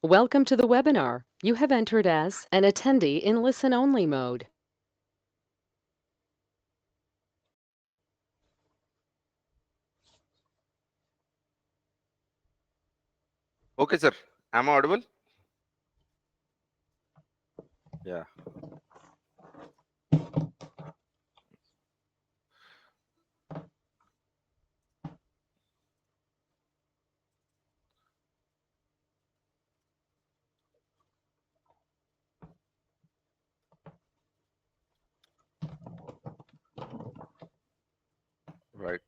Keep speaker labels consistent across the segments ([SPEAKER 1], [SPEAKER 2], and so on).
[SPEAKER 1] Welcome to the webinar. You have entered as an attendee in listen-only mode.
[SPEAKER 2] Okay, sir. Am I audible? Yeah. Right.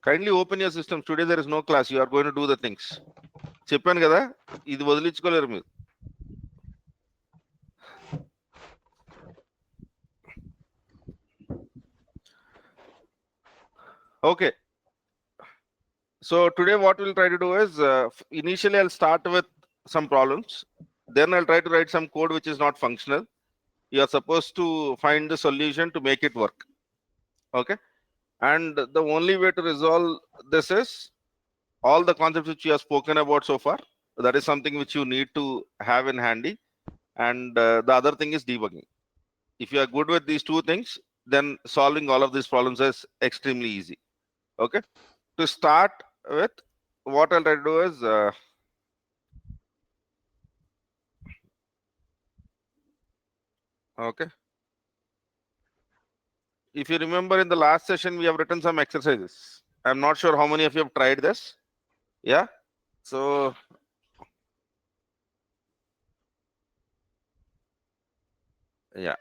[SPEAKER 2] Kindly open your systems. Today there is no class. You are going to do the things. చెప్పాను కదా ఇది వదిలించుకోలేరు మీరు. Okay. So today what we'll try to do is initially I'll start with some problems. Then I'll try to write some code which is not functional. You are supposed to find the solution to make it work. Okay. And the only way to resolve this is all the concepts which you have spoken about so far. That is something which you need to have in handy. And the other thing is debugging. If you are good with these two things, then solving all of these problems is extremely easy. Okay. To start with, what I'll try to do is okay. If you remember in the last session, we have written some exercises. I'm not sure how many of you have tried this. Yeah. So yeah.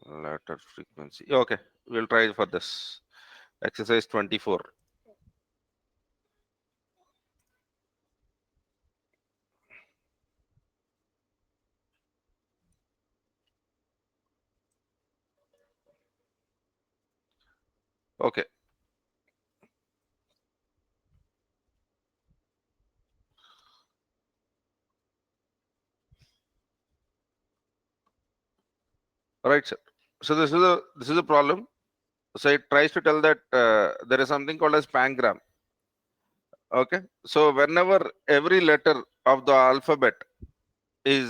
[SPEAKER 2] Letter frequency. Okay. We'll try for this. Exercise 24. Okay. Right, sir. So this is a problem. So it tries to tell that there is something called as pangram. Okay. So whenever every letter of the alphabet is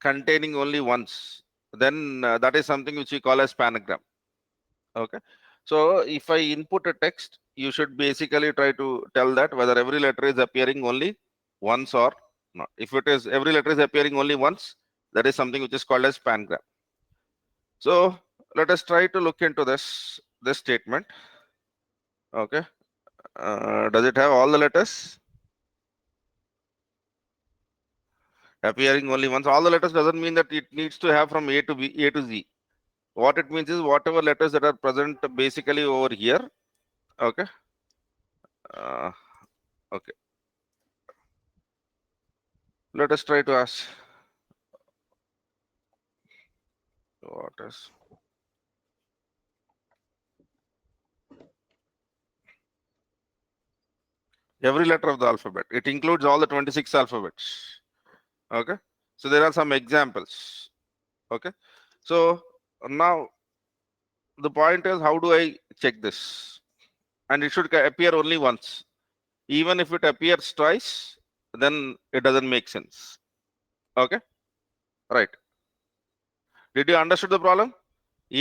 [SPEAKER 2] containing only once, then that is something which we call as panagram. Okay. So if I input a text, you should basically try to tell that whether every letter is appearing only once or not. If it is every letter is appearing only once, that is something which is called as pangram. So let us try to look into this statement. Okay. Does it have all the letters appearing only once? All the letters doesn't mean that it needs to have from A to B, A to Z. What it means is whatever letters that are present basically over here. Okay. Okay. Let us try to ask what is every letter of the alphabet. It includes all the 26 alphabets. Okay. So there are some examples. Okay. So now the point is, how do I check this? And it should appear only once. Even if it appears twice, then it doesn't make sense. Okay. Right. Did you understood the problem?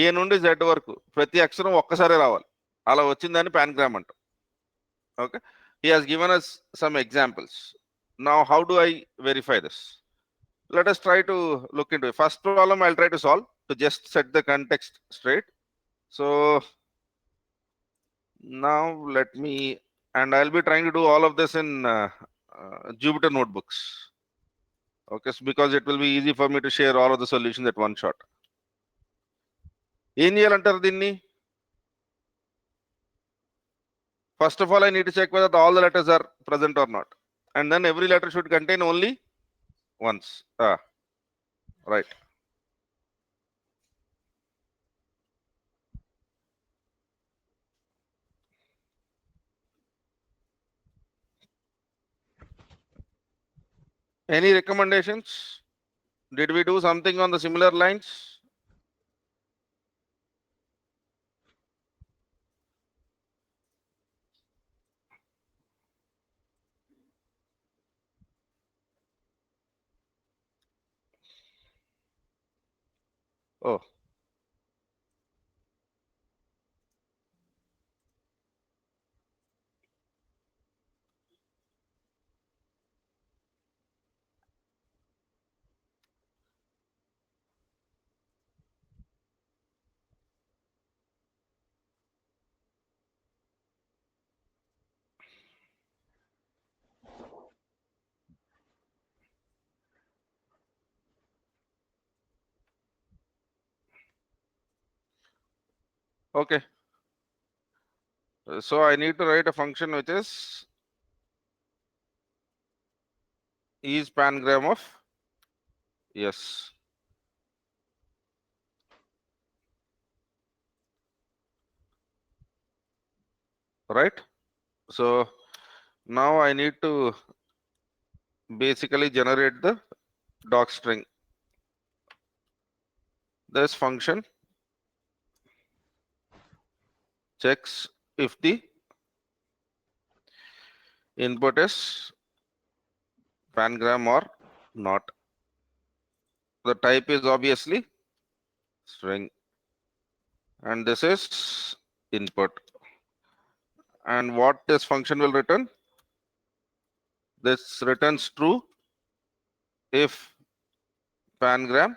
[SPEAKER 2] ఏ నుండి Z వరకు ప్రతి అక్షరం ఒక్కసారి రావాలి. అలా వచ్చిందని పాన్గ్రామ్ అంటాం. Okay. He has given us some examples. Now how do I verify this? Let us try to look into it. First problem I'll try to solve to just set the context straight. So now let me, and I'll be trying to do all of this in Jupyter notebooks. Okay, so because it will be easy for me to share all of the solutions at one shot. ఏం చేయాలంటారు దీన్ని? First of all, I need to check whether all the letters are present or not, and then every letter should contain only once. Right. Any recommendations? Did we do something on the similar lines? Oh, okay. So I need to write a function which is pangram of yes. Right? So now I need to basically generate the doc string. This function checks if the input is pangram or not. The type is obviously string, and this is input. And what this function will return? This returns true if pangram,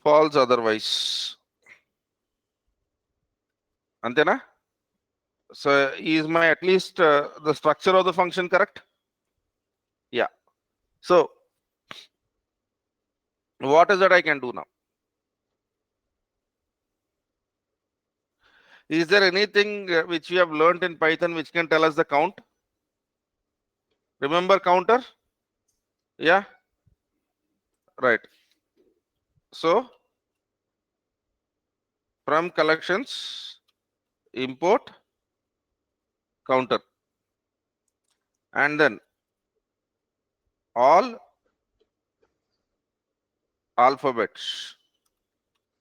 [SPEAKER 2] false otherwise. Antena? So is my at least the structure of the function correct? Yeah. So what is that I can do now? Is there anything which you have learned in Python which can tell us the count? Remember counter? Yeah. Right. So from collections, import counter, and then all alphabets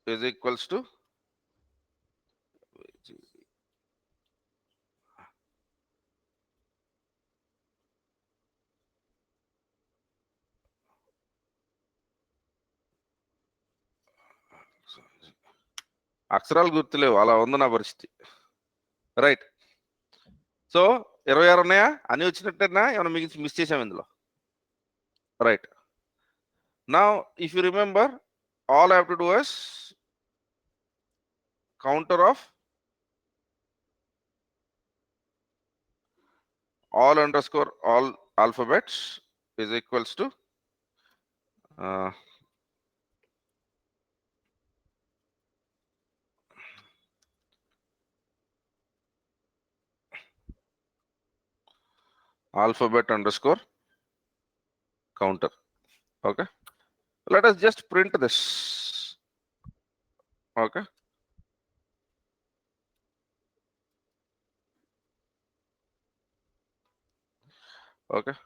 [SPEAKER 2] is equals to అక్షరాలు గుర్తులేవు అలా ఉంది నా పరిస్థితి. Right. So 26 ఉన్నాయా? అని వచ్చినట్టేనా ఏమైనా miss చేసాం ఇందులో? Right. Now if you remember, all I have to do is counter of all underscore all alphabets is equals to alphabet underscore counter. Okay, let us just print this. Okay, okay,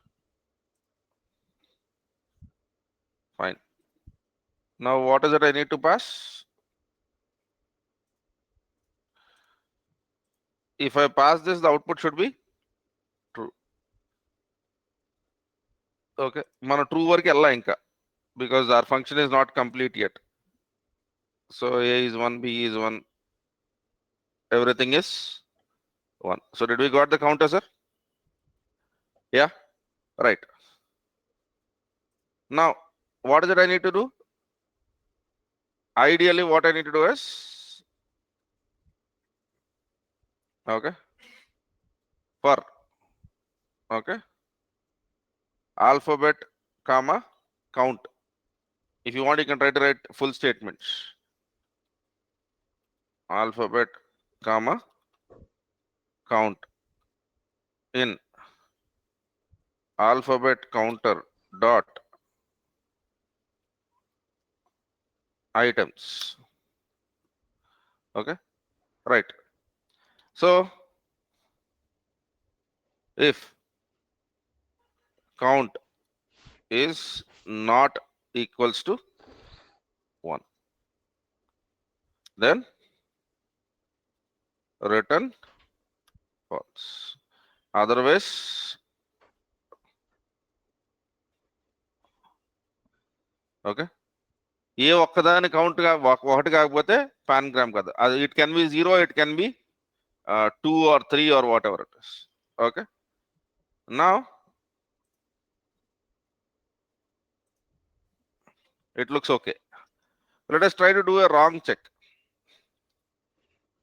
[SPEAKER 2] fine. Now what is it I need to pass? If I pass this, the output should be true. Okay, mana true వరకు వెళ్ళా ఇంకా, because our function is not complete yet. So A is 1, B is 1, everything is 1. So did we got the counter, sir? Yeah, right. Now what is it I need to do? Ideally what I need to do is, okay, for okay, alphabet comma count. If you want, you can try to write full statements. Alphabet comma count in alphabet counter dot items. Okay, right. So if count is not equals to 1, then return false. Otherwise, okay, ఏ ఒక్కదాని count ఒకటి కాకపోతే పాన్గ్రామ్ కదా, అది it can be 0, it can be 2 or 3 or whatever it is. Okay, now it looks okay. Let us try to do a wrong check.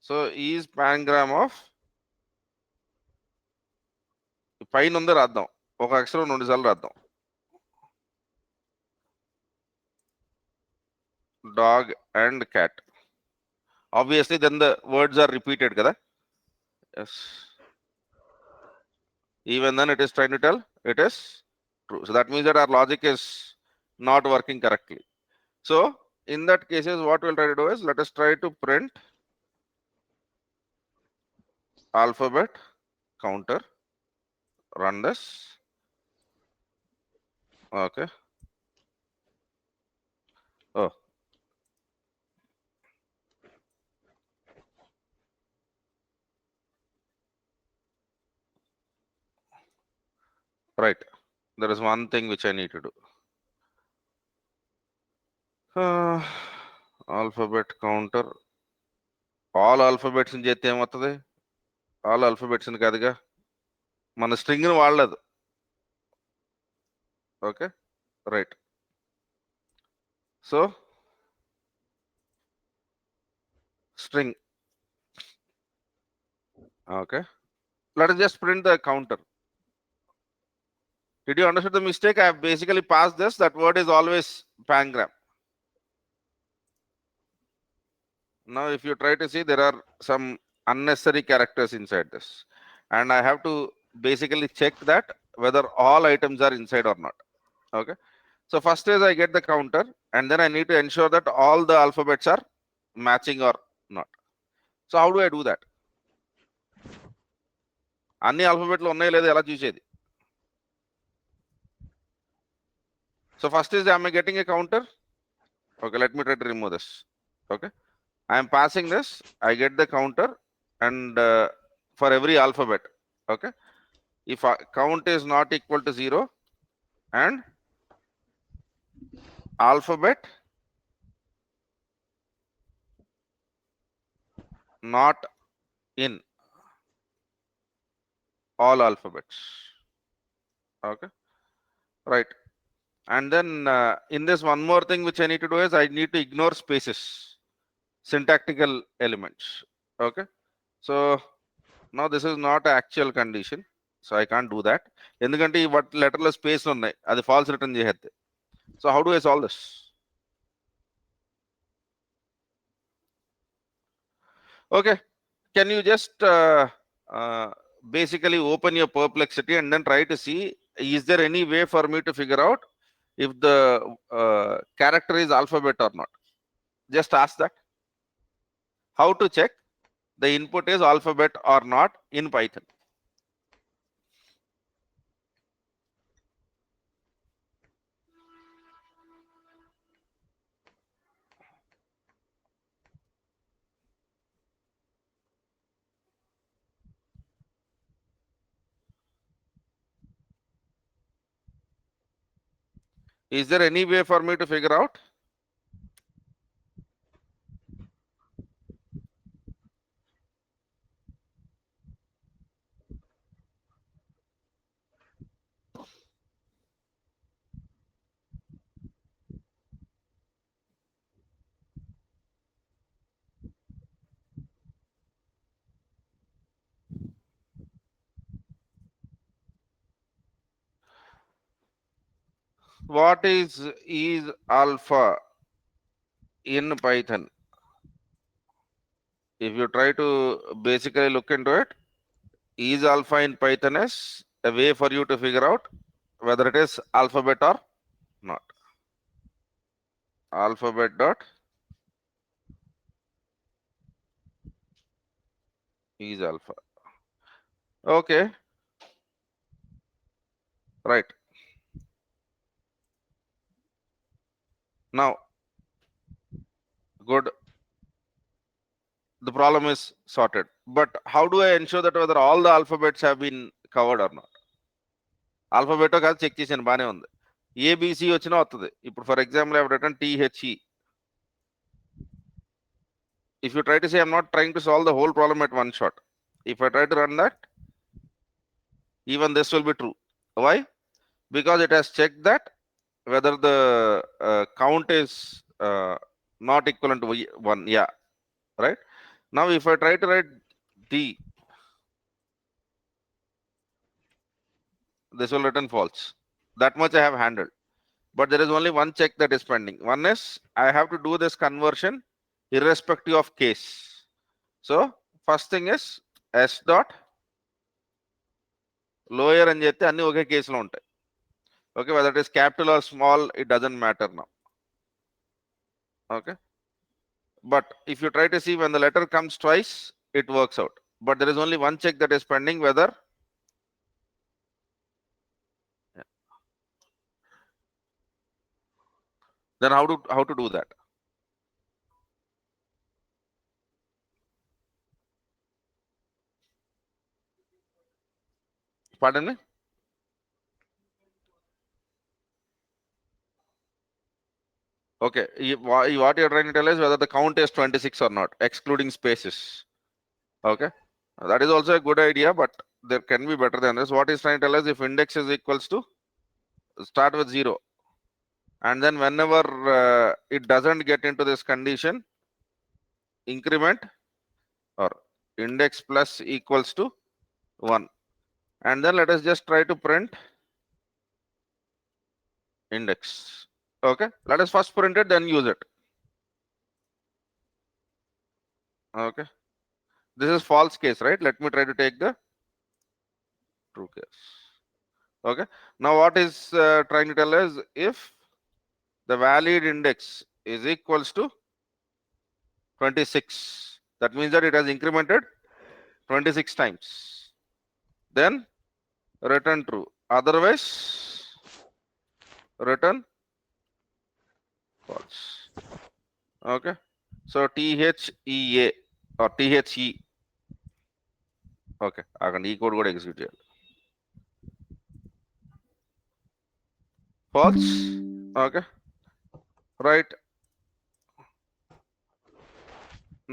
[SPEAKER 2] So is pangram of పైన ఉంది రాద్దాం, ఒక అక్షరం 2 సార్లు రాద్దాం. Dog and cat. Obviously then the words are repeated kada. Yes, even then it is trying to tell it is true. So that means that our logic is not working correctly. So in that cases, what we'll try to do is, let us try to print alphabet counter, run this. Okay. Oh, right, there is one thing which I need to do. Alphabet counter, all alphabets in చేస్తే ఏమవుతుంది? All alphabets in కాదుగా, మన string ని వాడలేదు. Okay, right. So string. Okay, let us just print the counter. Did you understand the mistake? I have basically passed this, that word is always pangram. Now if you try to see, there are some unnecessary characters inside this, and I have to basically check that whether all items are inside or not. Okay, so first is I get the counter, and then I need to ensure that all the alphabets are matching or not. So how do I do that? అన్ని ఆల్ఫాబెట్లు ఉన్నాయో లేదో ఎలా చూసేది? So first is, am I getting a counter? Okay, let me try to remove this. Okay, I am passing this, I get the counter, and for every alphabet. Okay, if count is not equal to 0 and alphabet not in all alphabets. Okay, right. And then in this, one more thing which I need to do is, I need to ignore spaces, syntactical elements. Okay, so now this is not an actual condition, so I can't do that. ఎందుకంటే ఈ లెటర్లో space ఉన్నాయి, అది false return చేసేది. So how do I solve this? Okay, can you just basically open your Perplexity and then try to see, is there any way for me to figure out if the character is alphabet or not? Just ask that. How to check the input is alphabet or not in Python? Is there any way for me to figure out? What is alpha in Python? If you try to basically look into it, is alpha in Python is a way for you to figure out whether it is alphabet or not. Alphabet dot is alpha. Okay, right. Now good, the problem is sorted, but how do I ensure that whether all the alphabets have been covered or not? Alphabet కాదు check చేశాను బానే ఉంది, ABC వచ్చినా వస్తుంది. ఇప్పుడు for example I have written THE. If you try to say, I'm not trying to solve the whole problem at one shot. If I try to run that, even this will be true. Why? Because it has checked that whether the count is not equivalent to 1. Yeah, right. Now if I try to write D, this will return false. That much I have handled, but there is only one check that is pending. One is I have to do this conversion irrespective of case. So first thing is S dot lower అని చెప్తే అన్ని ఒకే కేసులో ఉంటాయి. Okay, whether it is capital or small, it doesn't matter now. Okay, but if you try to see when the letter comes twice, it works out, but there is only one check that is pending, whether then how to do that? Pardon me? Okay, what you're trying to tell is whether the count is 26 or not, excluding spaces. Okay, that is also a good idea, but there can be better than this. What is trying to tell us, if index is equals to, start with 0, and then whenever it doesn't get into this condition, increment or index plus equals to 1, and then let us just try to print index. Okay, let us first print it, then use it. Okay, this is false case, right? Let me try to take the true case. Okay, now what is trying to tell us, if the valid index is equals to 26, that means that it has incremented 26 times, then return true, otherwise return false. Okay, so THEA or THE. Okay, again E code కూడా execute చేయాలి. False. Okay, right.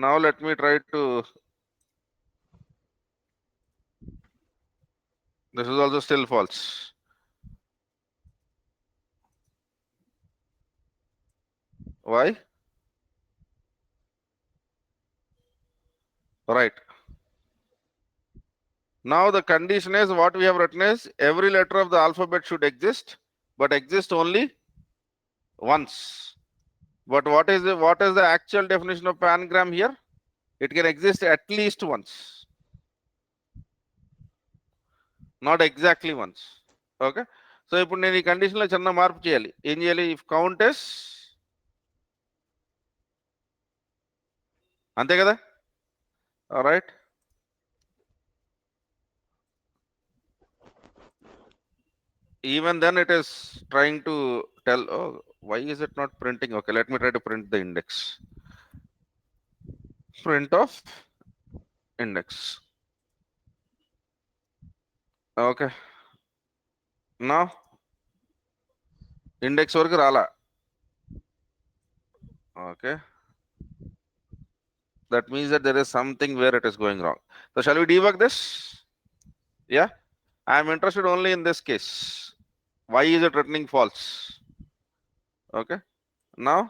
[SPEAKER 2] Now let me try to, this is also still false. Why? Right. Now the condition is, what we have written is, every letter of the alphabet should exist, but exist only once. But what is the actual definition of pangram here? It can exist at least once, not exactly once. Okay, so ఇప్పుడు నేను ఈ condition లో చిన్న మార్పు చేయాలి. ఏం చేయాలి? If count is, అంతే కదా? Right, even then it is trying to tell, oh, why is it not printing? Okay, let me try to print the index. Print of index. Okay, now index వరకు రాలా. Okay, that means that there is something where it is going wrong. So shall we debug this? Yeah, I am interested only in this case. Why is it returning false? Okay, now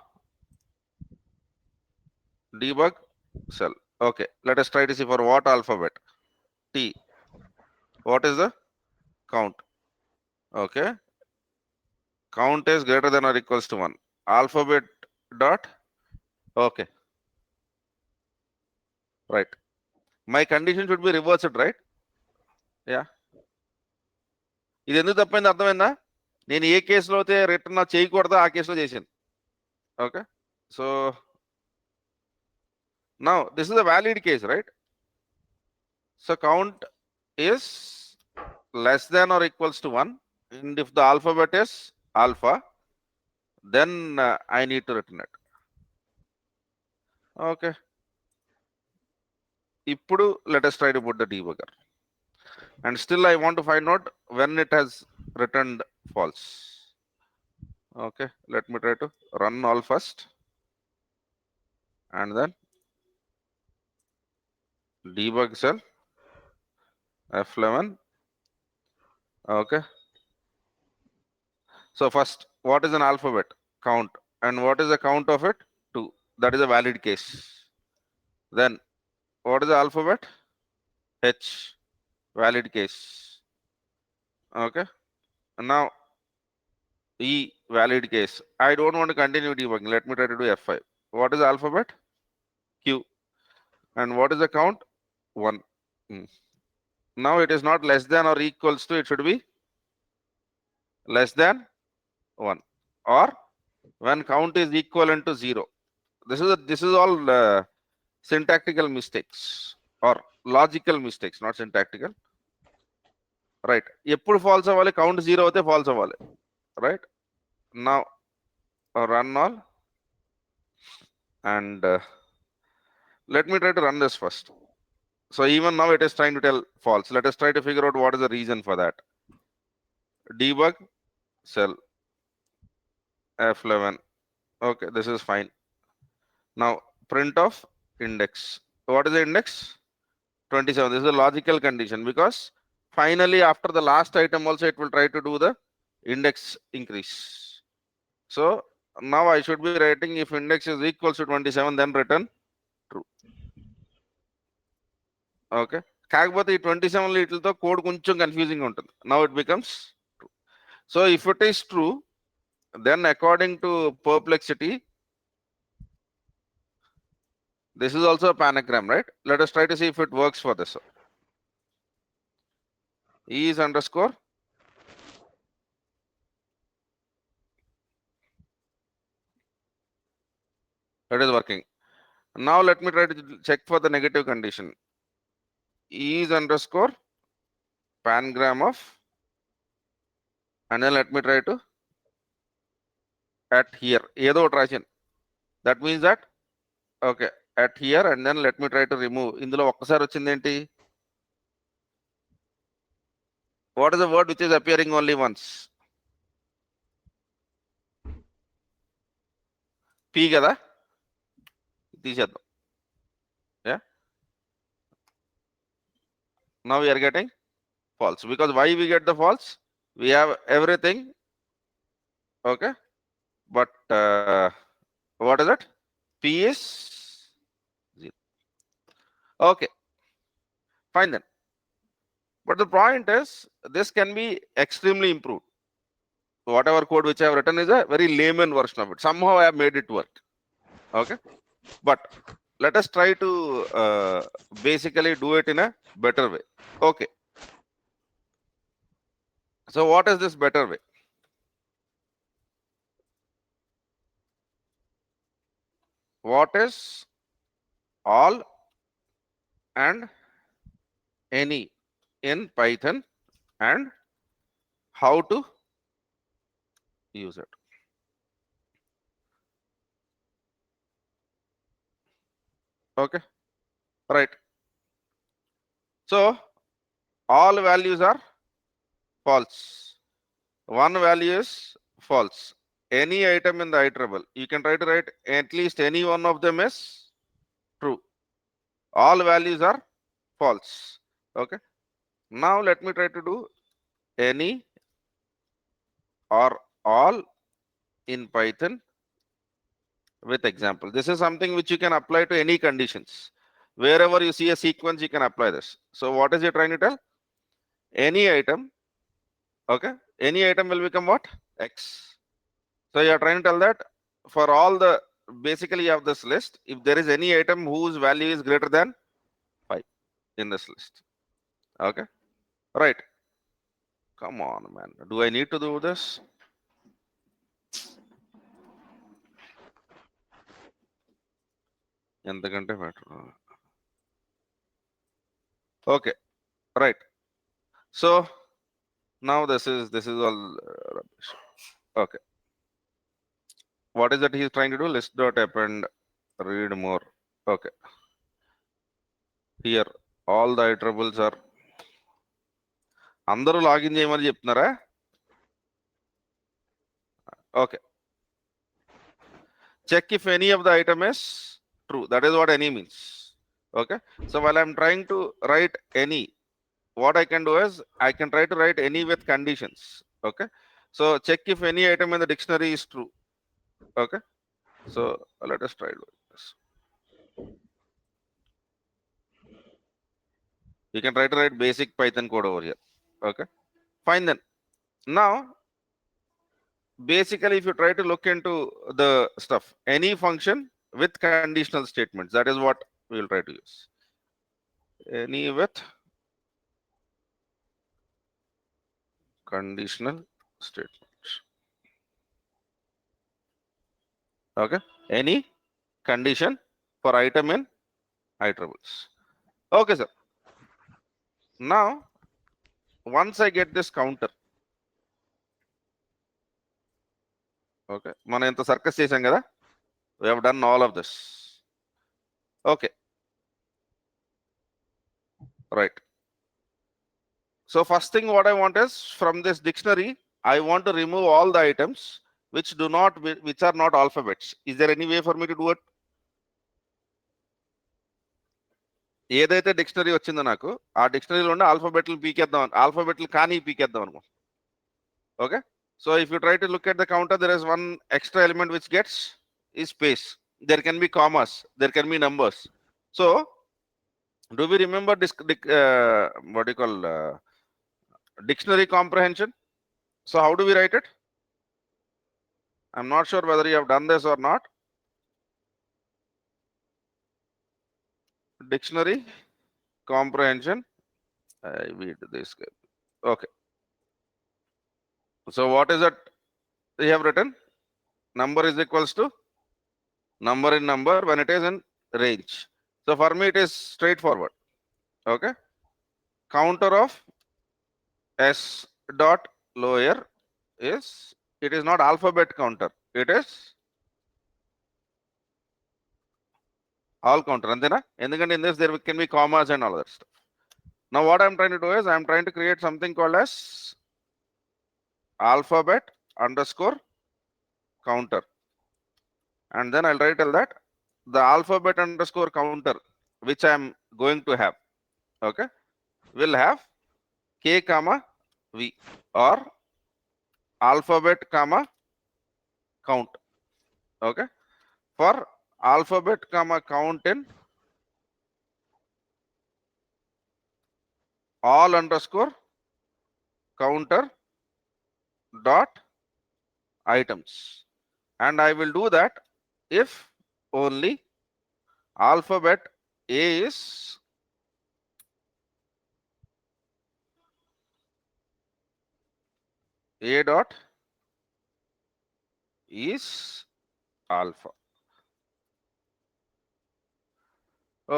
[SPEAKER 2] debug cell. Okay, let us try to see for what alphabet. T. What is the count? Okay, count is greater than or equals to 1. Alphabet dot. Okay, right. My condition should be reversed, right? Yeah. ఇది ఎందుకు తప్పైంది అర్థమైందా? నేను ఏ కేసులో అయితే return చేయకూడదో ఆ కేసులో చేశాను. Okay, so now this is a valid case, right? So count is less than or equals to 1, and if the alphabet is alpha, then I need to return it. Okay. Ippudu let us try to put the debugger. And still I want to find out when it has returned false. Okay, let me try to run all first. And then debug cell F11. Okay. So first, what is an alphabet? Count. And what is the count of it? 2. That is a valid case. Then what is the alphabet? H. Valid case. Okay. Now E. Valid case. I don't want to continue debugging. Let me try to do F5. What is the alphabet? Q. And what is the count? 1. Now it is not less than or equals to, it should be less than 1. Or when count is equivalent to 0. This is all syntactical mistakes or logical mistakes, not syntactical. Right. ఎప్పుడు false అవ్వాలి? Count 0 అయితే false అవ్వాలి. Right. Now run all. And let me try to run this first. So even now it is trying to tell false. Let us try to figure out what is the reason for that. Debug cell F11. Okay, this is fine. Now print of index. What is the index? 27. This is a logical condition because finally after the last item also it will try to do the index increase. So now I should be writing if index is equals to 27, then return true. Okay. కాకపోతే ఈ 27 లీటర్లతో code కొంచెం confusing ఉంటుంది. Now it becomes true. So if it is true, then according to Perplexity, this is also a panagram, right? Let us try to see if it works for this. Is underscore that is working. Now let me try to check for the negative condition. Is underscore pangram of, and then let me try to at here ఏదో ఒకటి రాశాను. That means that okay at here, and then let me try to remove. ఇందులో ఒక్కసారి వచ్చింది ఏంటి? What is the word which is appearing only once? P కదా, తీసేద్దాం. Yeah, now we are getting false. Because why we get the false? We have everything. Okay, but what is it? P is 0. Okay, fine then. But the point is, this can be extremely improved. Whatever code which I have written is a very layman version of it. Somehow I have made it work. Okay, but let us try to basically do it in a better way. Okay, so what is this better way? What is all and any in Python and how to use it? Okay, right. So all values are false. One value is false. Any item in the iterable, you can try to write at least any one of them is true. All values are false. Okay, now let me try to do any or all in Python with example. This is something which you can apply to any conditions. Wherever you see a sequence, you can apply this. So what is it trying to tell? Any item, okay, any item will become what? X. So you are trying to tell that for all the, basically you have this list, if there is any item whose value is greater than 5 in this list. Okay, right. Come on, man. Do I need to do this? ఎంతకంటే better. Okay, right. So now this is all rubbish. Okay, what is that he is trying to do? List dot append read more. Okay. Here all the iterables are. అందరూ login చేయమని చెప్తున్నారా? Okay. Check if any of the item is true. That is what any means. Okay. So while I'm trying to write any, what I can do is I can try to write any with conditions. Okay. So check if any item in the dictionary is true. Okay. So let us try doing this. You can try to write basic Python code over here. Okay. Fine then. Now, basically, if you try to look into the stuff, any function with conditional statements, that is what we will try to use. Any with conditional statements. Okay. Any condition for item in iterables. Okay, sir. Now, once I get this counter, okay, మనం ఎంత circus చేసాం కదా, we have done all of this. Okay, right. So first thing what I want is from this dictionary I want to remove all the items which are not alphabets. Is there any way for me to do it? ఏదైతే dictionary వచ్చిందో నాకు ఆ డిక్షనరీలో ఉన్న ఆల్ఫాబెట్లు పీకేద్దాం, ఆల్ఫాబెట్లు కానీ పీకేద్దాం అనుకో. Okay. So if you try to look at the counter, there is one extra element which gets is space. There can be commas, there can be numbers. So do we remember this what do you call dictionary comprehension? So how do we write it? I'm not sure whether you have done this or not. Dictionary comprehension. I read this. Okay. So what is it we have written? Number is equals to number in number when it is in range. So for me it is straightforward. Okay. Counter of s dot lower is, it is not alphabet counter, it is all counter. Antena? Endukante in this there can be commas and all that stuff. Now what I'm trying to do is I'm trying to create something called as alphabet underscore counter, and then I'll write tell that the alphabet underscore counter which I'm going to have, okay, will have k comma v or alphabet comma count. Okay. For alphabet comma count in all underscore counter dot items, and I will do that if only alphabet a is a dot is alpha.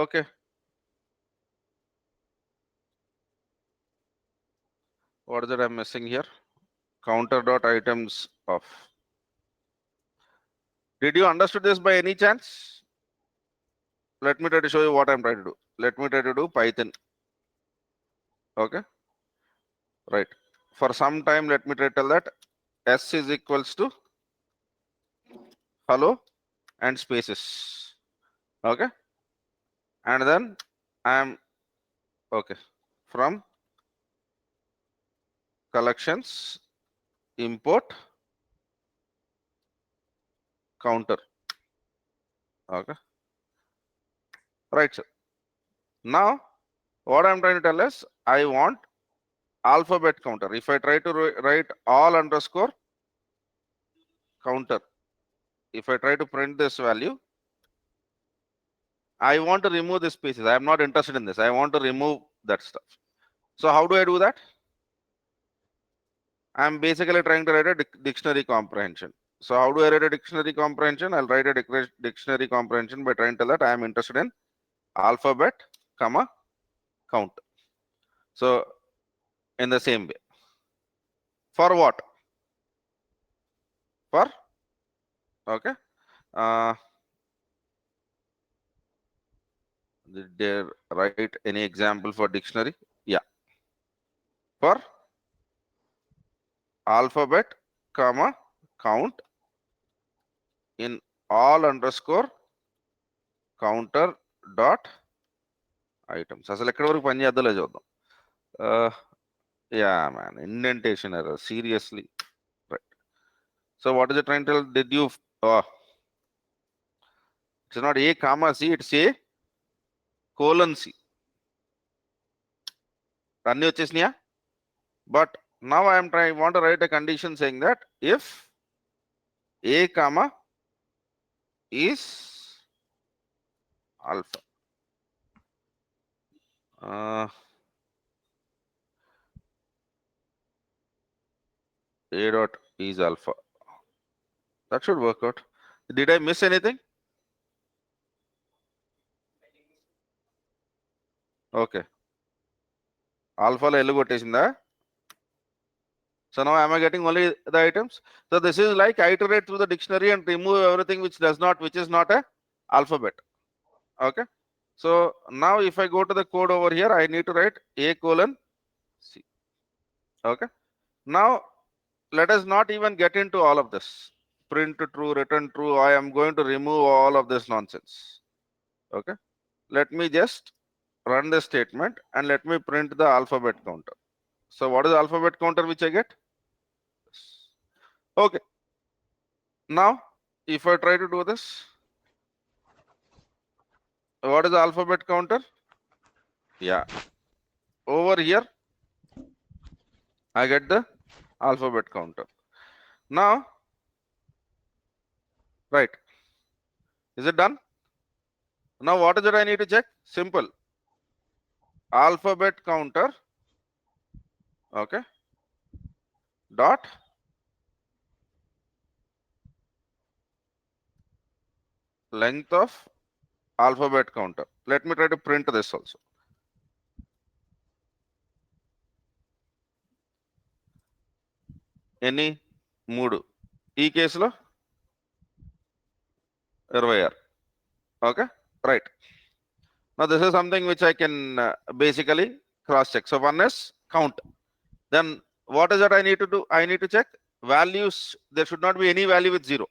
[SPEAKER 2] Okay. What is it I'm missing here? Counter dot items of. Did you understood this by any chance? Let me try to show you what I'm trying to do. Let me try to do Python. Okay. Right. For some time, let me try to tell that s is equals to hello and spaces. Okay. And then I am okay from collections import counter. Okay. Right, sir. Now what I'm trying to tell is I want alphabet counter. If I try to write all underscore counter, if I try to print this value, I want to remove the spaces. I am not interested in this. I want to remove that stuff. So how do I do that? I'm basically trying to write a dictionary comprehension. So how do I write a dictionary comprehension? I'll write a dictionary comprehension by trying to tell that I am interested in alphabet comma count. So in the same way, for what? For Okay. Did they write any example for dictionary? Yeah. For alphabet, comma, count in all underscore counter dot items. అసలు ఎక్కడి వరకు పని చేద్దాలో చూద్దాం. Yeah, man, indentation error, seriously. Right. So what is it trying to tell? Did you it's not a comma c, it's a colon c. అన్ని వచ్చేసినాయా? But now I want to write a condition saying that if a comma is alpha, a dot is alpha. That should work out. Did I miss anything? Okay. Alpha lo elu kottesindha. So now am I getting only the items? So this is like I iterate through the dictionary and remove everything which is not a alphabet. Okay. So now if I go to the code over here, I need to write a colon c. Okay. Now let us not even get into all of this. Print true, return true. I am going to remove all of this nonsense. Okay. Let me just run the statement and let me print the alphabet counter. So what is the alphabet counter which I get? Okay. Now if I try to do this, what is the alphabet counter? Yeah. Over here, I get the alphabet counter. Now, right. Is it done? Now what is it I need to check? Simple. Alphabet counter. Okay. Dot length of alphabet counter. Let me try to print this also. Any మూడు ఈ కేసులో 26. Okay, right. Now this is something which I can basically cross check. So one is count. Then what is that I need to do? I need to check values. There should not be any value with 0.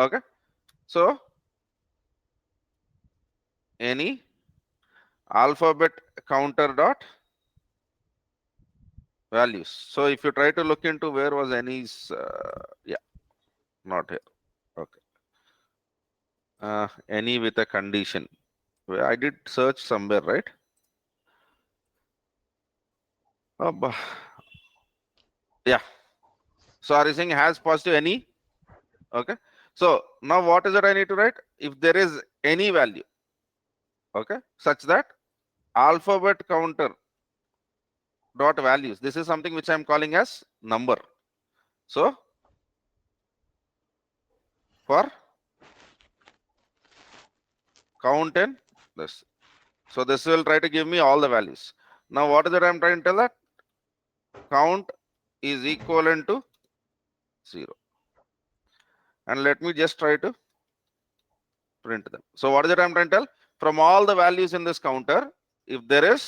[SPEAKER 2] Okay. So any alphabet counter dot values. So if you try to look into where was any's, yeah, not here. Okay. Any with a condition. I did search somewhere, right? Yeah. So are you saying has positive any? Okay. So now what is it I need to write? If there is any value, okay, such that alphabet counter dot values. This is something which I am calling as number. So for count in this. So this will try to give me all the values. Now what is it I am trying to tell that? Count is equivalent to 0. And let me just try to print them. So what is it I am trying to tell? From all the values in this counter, if there is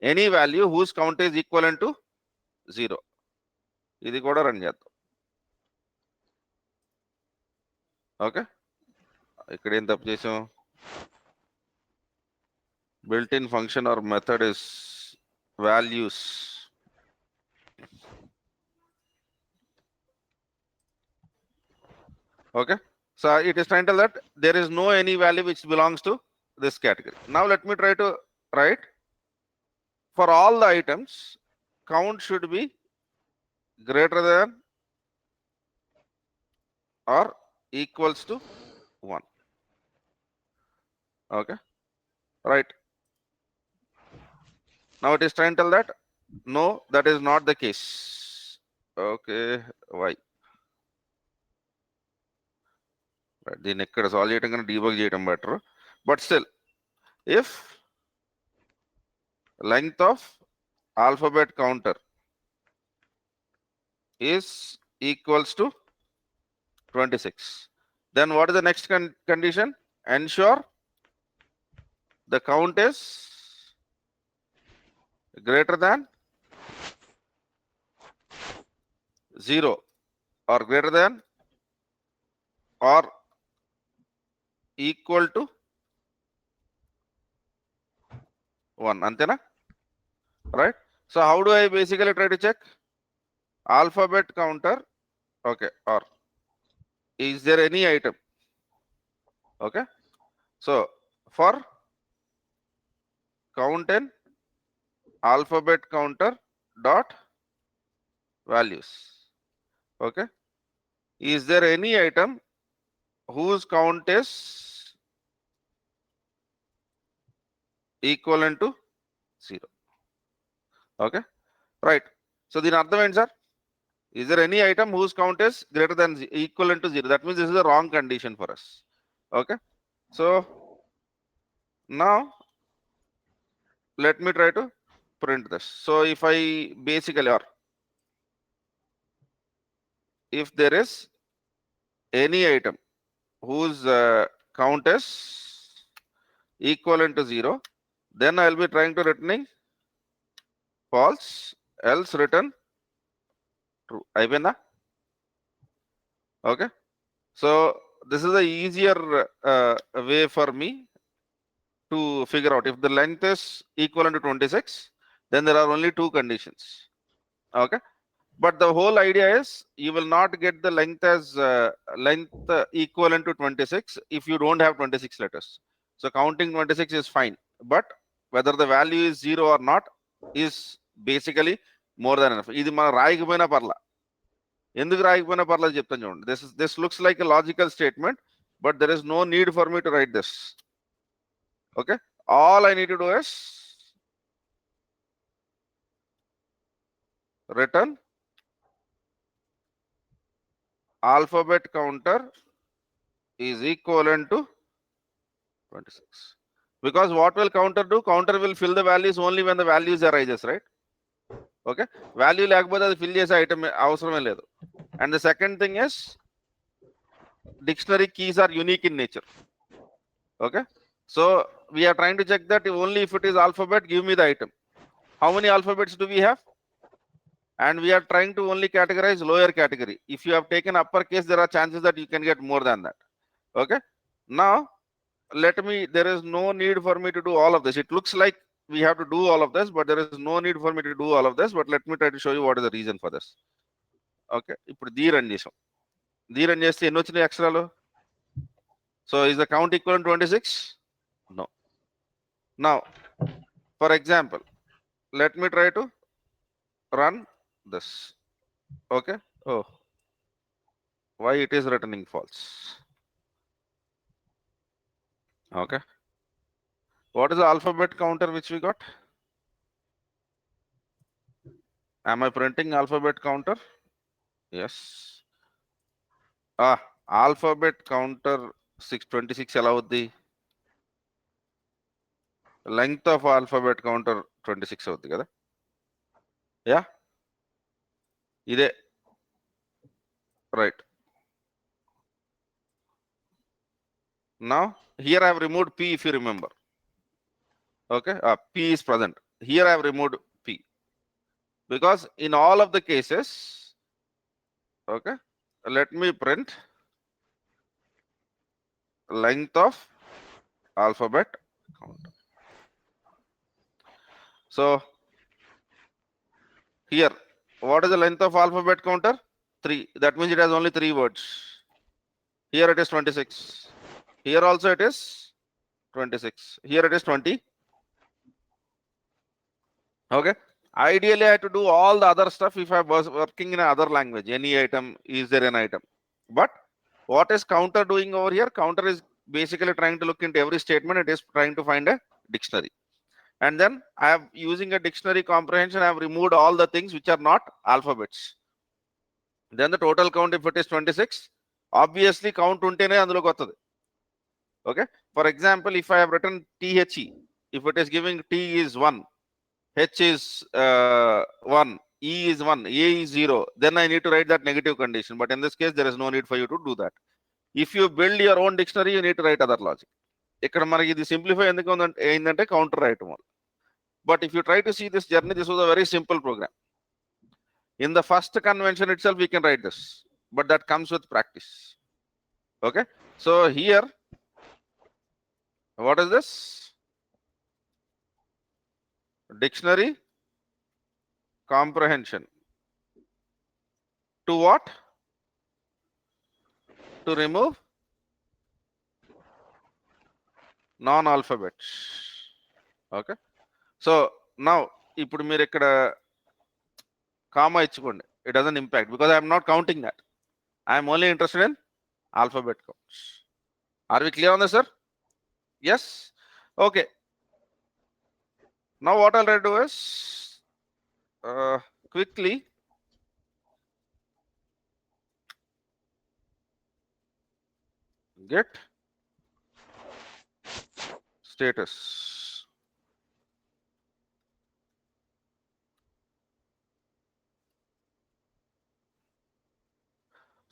[SPEAKER 2] any value whose count is equivalent to 0. ఇది కూడా run చేద్దాం. Okay, ఇక్కడ ఏం తప్పు చేసాం? built-in function or method is values. Okay, so it is trying to tell that there is no any value which belongs to this category. Now let me try to write for all the items count should be greater than or equals to 1. Okay, right. Now it is trying to tell that no, that is not the case. Okay, why? Right, దీన్ని ఎక్కడ solve చేయడం కన్నా debug చేయడం better. But still if length of alphabet counter is equals to 26. Then what is the next condition? Ensure the count is greater than 0 or greater than or equal to 1. Antena? Right? So how do I basically try to check? Alphabet counter. Okay. Or is there any item? Okay. So for count in alphabet counter dot values. Okay. Is there any item whose count is equivalent to 0? Okay. Right. So the Artham ends are, is there any item whose count is greater than equivalent to 0? That means this is a wrong condition for us. Okay. So now let me try to print this. So if I basically, or if there is any item whose count is equivalent to 0, then I will be trying to returning false, else return true. Okay. So this is the easier way for me to figure out. If the length is equivalent to 26, then there are only two conditions. Okay. But the whole idea is you will not get the length as length equivalent to 26 if you don't have 26 letters. So counting 26 is fine, but whether the value is 0 or not is basically more than enough. ఇది మన రాయకపోయినా పర్లా, ఎందుకు రాయకపోయినా పర్లేదు చెప్తాను చూడండి. This looks like a logical statement, but there is no need for me to write this. Okay, all I need to do is return alphabet counter is equivalent to 26. Because what will counter do? Counter will fill the values only when the values arises, right? Okay, value లేకపోతే అది fill చేసే item అవసరమే లేదు. And the second thing is dictionary keys are unique in nature. Okay, so we are trying to check that only if it is alphabet, give me the item. How many alphabets do we have? And we are trying to only categorize lower category. If you have taken uppercase, there are chances that you can get more than that. Okay, now there is no need for me to do all of this. It looks like we have to do all of this, but there is no need for me to do all of this. But let me try to show you what is the reason for this. Okay, ఇప్పుడు D run చేసాం. D run చేస్తే ఎన్ని వచ్చినాయి అక్షరాలు? So is the count equal to 26? No. Now, for example, let me try to run this. Okay. Oh, why it is returning false? Okay. What is the alphabet counter which we got? Am I printing alphabet counter? Yes. Alphabet counter 626 allowed the length of alphabet counter 26 avuddi kada. Yeah. Ide right. Now here I have removed P, if you remember. Okay, P is present. Here I have removed P because in all of the cases, okay, let me print length of alphabet counter. So here, what is the length of alphabet counter? 3. That means it has only 3 words. Here it is 26. Here also it is 26. Here it is 20. Okay. Ideally, I have to do all the other stuff if I was working in another language. Any item, is there an item? But what is counter doing over here? Counter is basically trying to look into every statement. It is trying to find a dictionary. And then I have, using a dictionary comprehension, I have removed all the things which are not alphabets. Then the total count, if it is 26, obviously count untene andulo kottadi. Okay. For example, if I have written THE, if it is giving T is 1, H is 1, E is 1, A is 0, then I need to write that negative condition. But in this case, there is no need for you to do that. If you build your own dictionary, you need to write other logic. ఇక్కడ మనకి ఇది simplify ఎందుకు ఏంటంటే counter రాయటం వల్ల. But if you try to see this journey, this was a very simple program. In the first convention itself, we can write this, but that comes with practice. Okay, so here, what is this? Dictionary comprehension. To what? To remove non-alphabets. Okay, so now ఇప్పుడు మీరు ఇక్కడ comma ఇచ్చుకోండి, it doesn't impact because I am not counting that. I am only interested in alphabet counts. Are we clear on this, sir? Yes. Okay, now what I'll do is quickly get status.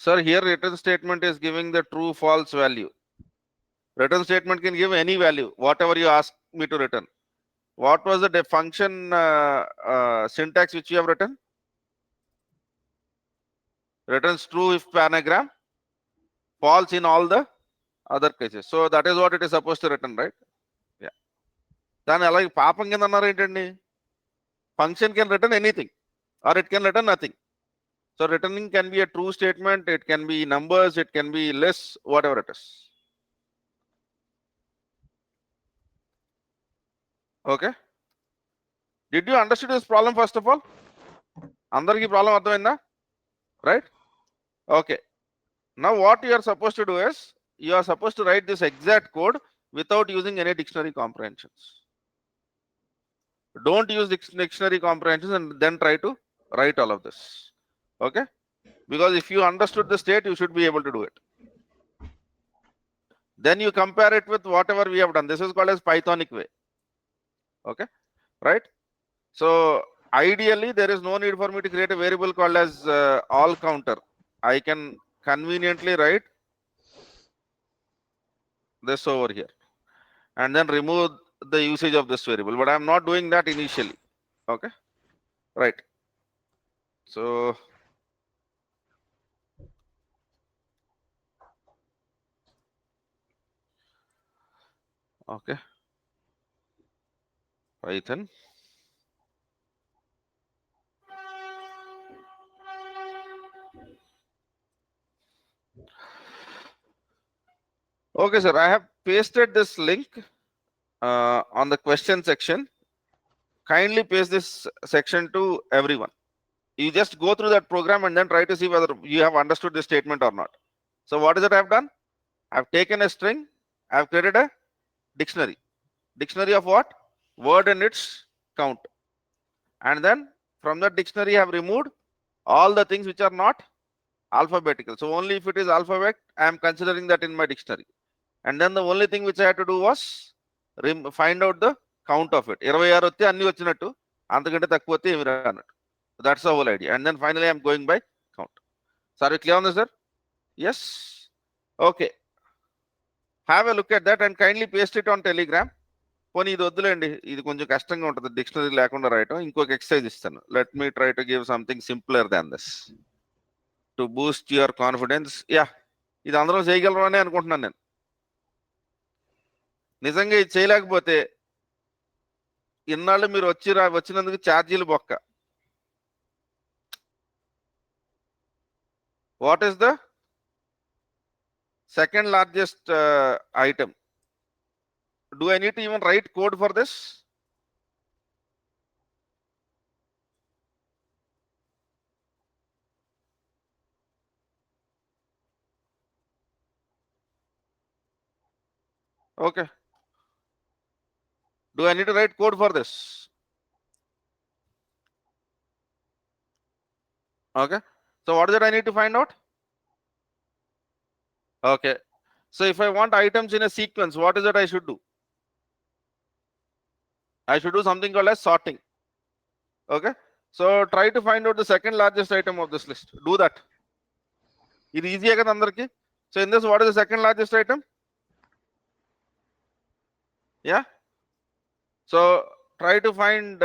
[SPEAKER 2] Sir, here return statement is giving the true false value. Return statement can give any value, whatever you ask me to return. What was the function syntax which you have written? Returns true if panagram, false in all the other cases. So that is what it is supposed to return, right? Yeah. Then alage paapam kinda annaru entandi? Function can return anything or it can return nothing. So returning can be a true statement, it can be numbers, it can be less, whatever it is. Okay, did you understand this problem first of all? Andariki problem ardhamainda, right? Okay, now what you are supposed to do is you are supposed to write this exact code without using any dictionary comprehensions. Don't use dictionary comprehensions and then try to write all of this. Okay, because if you understood the state, you should be able to do it. Then you compare it with whatever we have done. This is called as Pythonic way. Okay, right? So ideally there is no need for me to create a variable called as all counter. I can conveniently write this over here and then remove the usage of this variable, but I am not doing that initially. Okay, right? So okay, Python. Okay, sir, I have pasted this link on the question section. Kindly paste this section to everyone. You just go through that program and then try to see whether you have understood this statement or not. So what is it I have done? I have taken a string, I have created a dictionary. Dictionary of what? Word and its count. And then from that dictionary I have removed all the things which are not alphabetical. So only if it is alphabet, I am considering that in my dictionary. And then the only thing which I had to do was find out the count of it. 26 వస్తే అన్ని వచ్చినట్టు, అంతకంటే తక్కువ వస్తే ఏమి రానట్టు. That's the whole idea. And then finally I am going by count. So are you clear on this, sir? Yes. Okay. Have a look at that and kindly paste it on Telegram. పోనీ ఇది వద్దులేండి, ఇది కొంచెం కష్టంగా ఉంటుంది dictionary లేకుండా రాయటం. ఇంకొక ఎక్సర్సైజ్ ఇస్తాను. Let me try to give something simpler than this to Boost your confidence. Yeah, ఇది అందరూ చేయగలరు అని అనుకుంటున్నాను నేను. నిజంగా ఇది చేయలేకపోతే ఇన్నాళ్ళు మీరు వచ్చినందుకు ఛార్జీలు బొక్క. What is the second largest item? Do I need to even write code for this? Okay. Do I need to write code for this? Okay. So what is it I need to find out? Okay. So if I want items in a sequence, what is it I should do? I should do something called as sorting. Okay. So try to find out the second largest item of this list. Do that. It is easy కదా అందరికి. So in this, what is the second largest item? Yeah. So try to find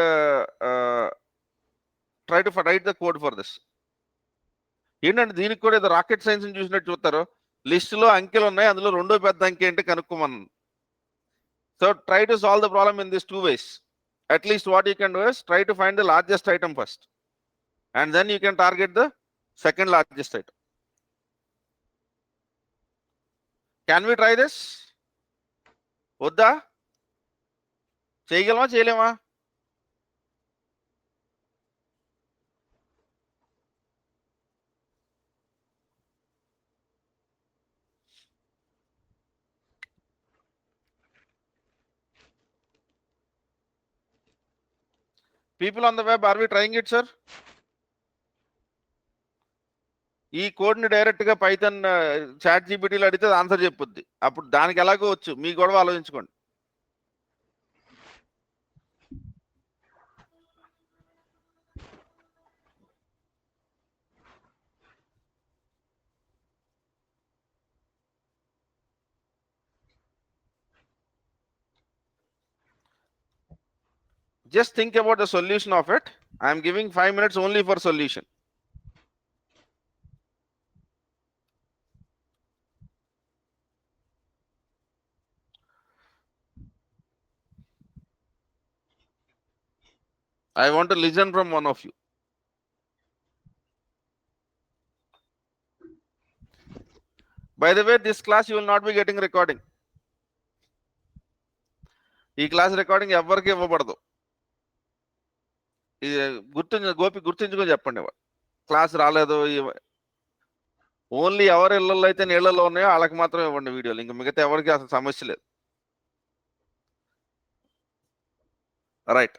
[SPEAKER 2] write the code for this. ఏంటంటే దీనికి కూడా ఏదో rocket science చూసినట్టు చూస్తారు. List లో అంకెలు ఉన్నాయి, అందులో రెండో పెద్ద అంకె ఏంటి కనుక్కోమన్నాను. So try to solve the problem in this 2 ways. At least what you can do is try to find the largest item first, and then you can target the second largest item. Can we try this? వద్దా? చేయగలమా చేయలేమా? People on the web, are we trying it, sir? ఈ code ని direct గా Python chat జీపీటీలో అడిగితే answer చెప్పుద్ది. అప్పుడు దానికి ఎలాగో వచ్చు, మీ గొడవ ఆలోచించుకోండి. Just think about the solution of it. I am giving 5 minutes only for solution. I want to listen from one of you. By the way, this class you will not be getting recording. ఈ class recording ఎవరికి ఇవ్వబడదు. ఇది గుర్తుంచుకొని చెప్పండి. Class రాలేదు, only ఎవరి ఇళ్లలో అయితే నీళ్లలో ఉన్నాయో వాళ్ళకి మాత్రం ఇవ్వండి వీడియోలు. ఇంకా మిగతా ఎవరికి అసలు సమస్య లేదు. Right.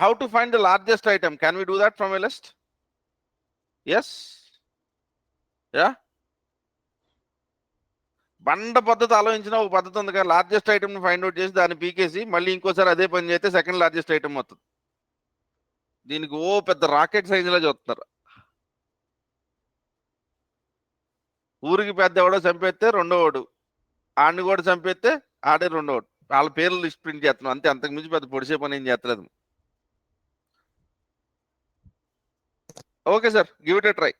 [SPEAKER 2] How to find the largest item? Can we do that from a list? Yes. Yeah. బండ పద్ధతి ఆలోచించిన ఒక పద్ధతి ఉంది కదా, లార్జెస్ట్ ఐటమ్ ని ఫైండ్ అవుట్ చేసి దాన్ని పీకేసి మళ్ళీ ఇంకోసారి అదే పని చేస్తే సెకండ్ లార్జెస్ట్ ఐటమ్ అవుతుంది. దీనికి ఓ పెద్ద రాకెట్ సైజులో చూస్తున్నారు. ఊరికి పెద్ద ఎవడో చంపేస్తే రెండో వాడు, ఆడిని కూడా చంపేస్తే ఆడే రెండో వాడు. వాళ్ళ పేర్లు లిస్ట్ ప్రింట్ చేస్తున్నాం అంతే, అంతకు మించి పెద్ద పొడిసే పని ఏం చేస్తలేదు. Okay sir, give it a try.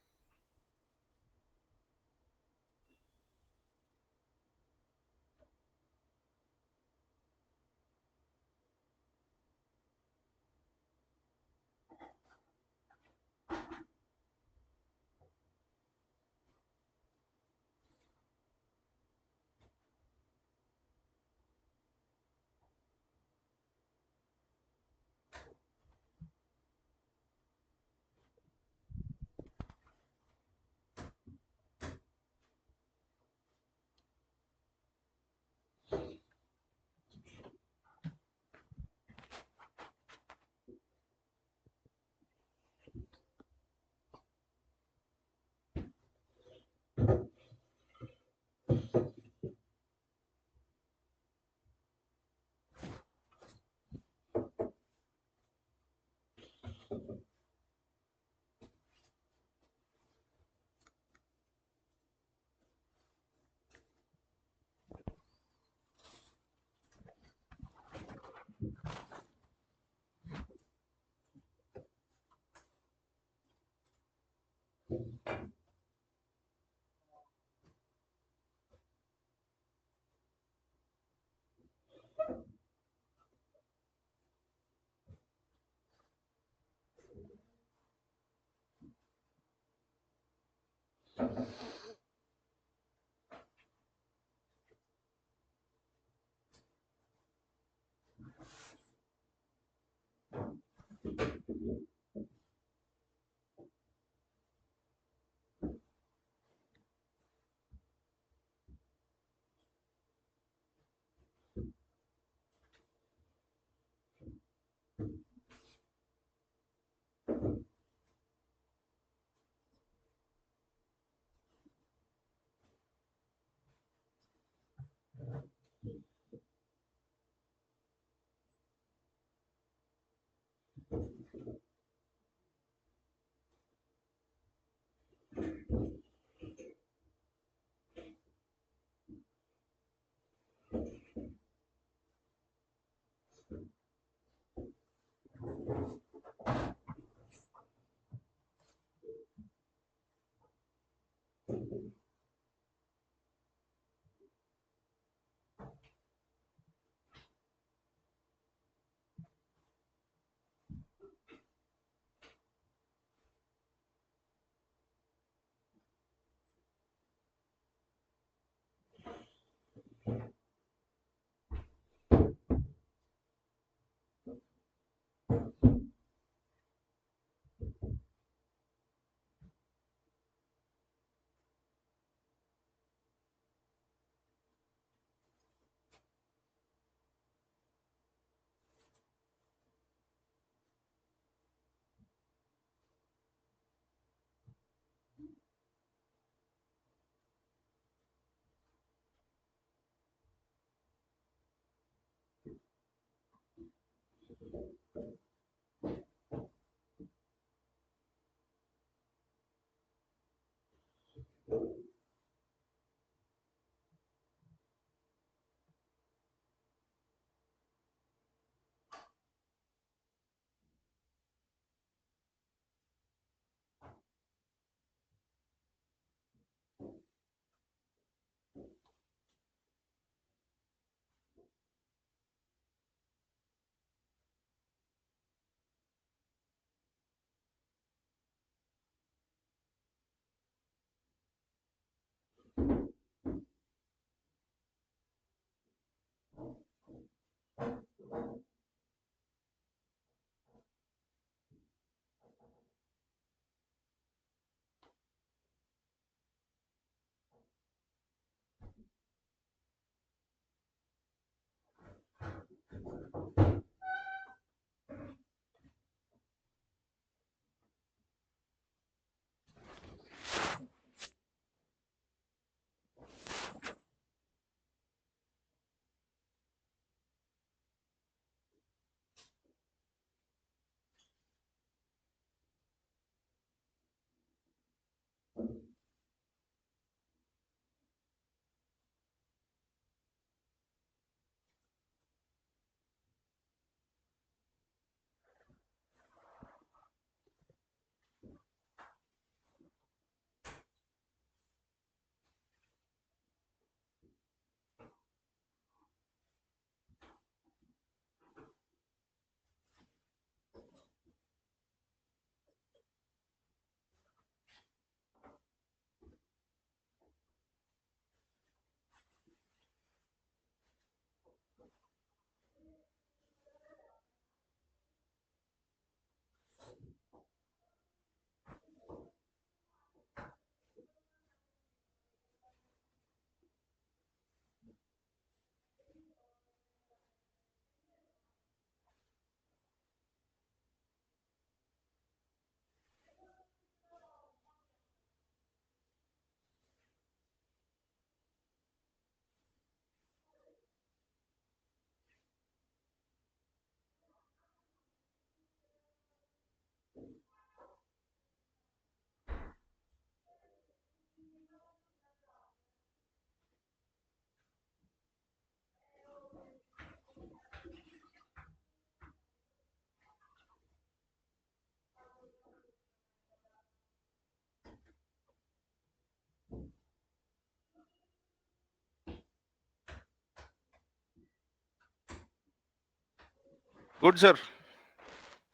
[SPEAKER 2] Good, sir.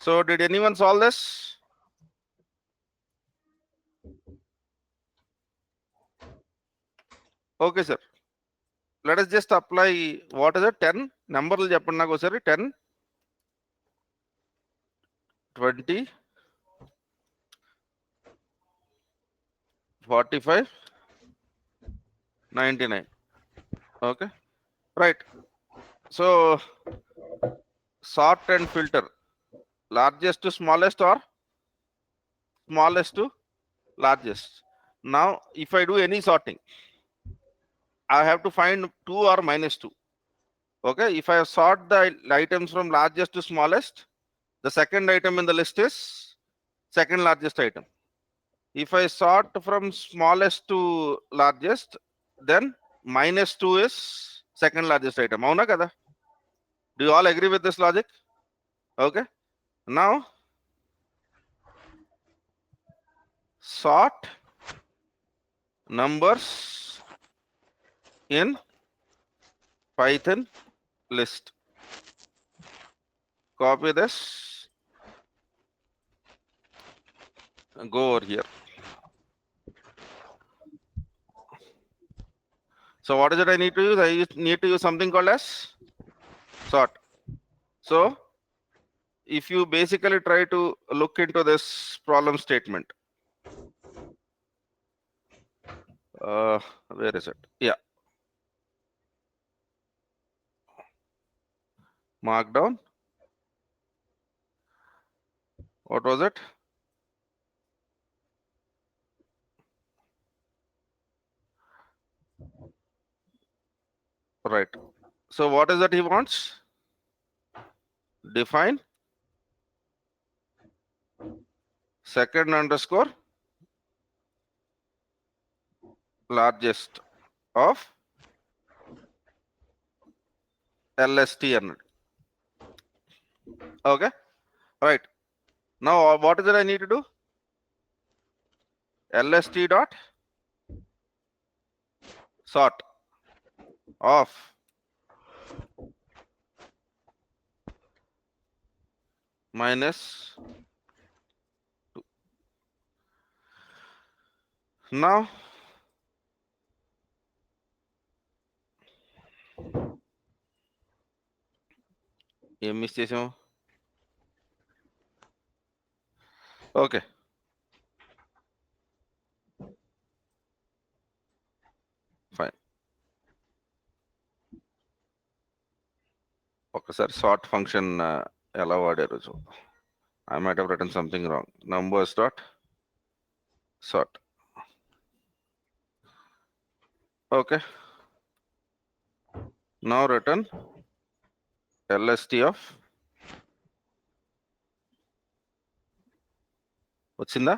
[SPEAKER 2] So did anyone solve this? Okay, sir. Let us just apply, what is it, 10? Number 10, 20, 45, 99. Okay, right. So sort and filter, largest to smallest or smallest to largest. Now, if I do any sorting, I have to find 2 or minus 2. Okay, if I sort the items from largest to smallest, the second item in the list is second largest item. If I sort from smallest to largest, then minus 2 is second largest item. Avuna kada? Do you all agree with this logic? Okay. Now, sort numbers in Python list. Copy this, and go over here. So So what is it I need to use? Need to use something called as sort. So if you basically try to look into this problem statement, where is it? Yeah, markdown. What was it? Right. So what is that he wants? Define second underscore largest of LST. Okay. Right. Now what is it I need to do? LST dot sort of minus 2. Now ఏం miss చేసాము? Okay, fine. ఒకసారి sort function ఎలా వాడారు చూద్దాం. I might have written something wrong. Numbers dot sort. Okay. Now return LST of వచ్చిందా?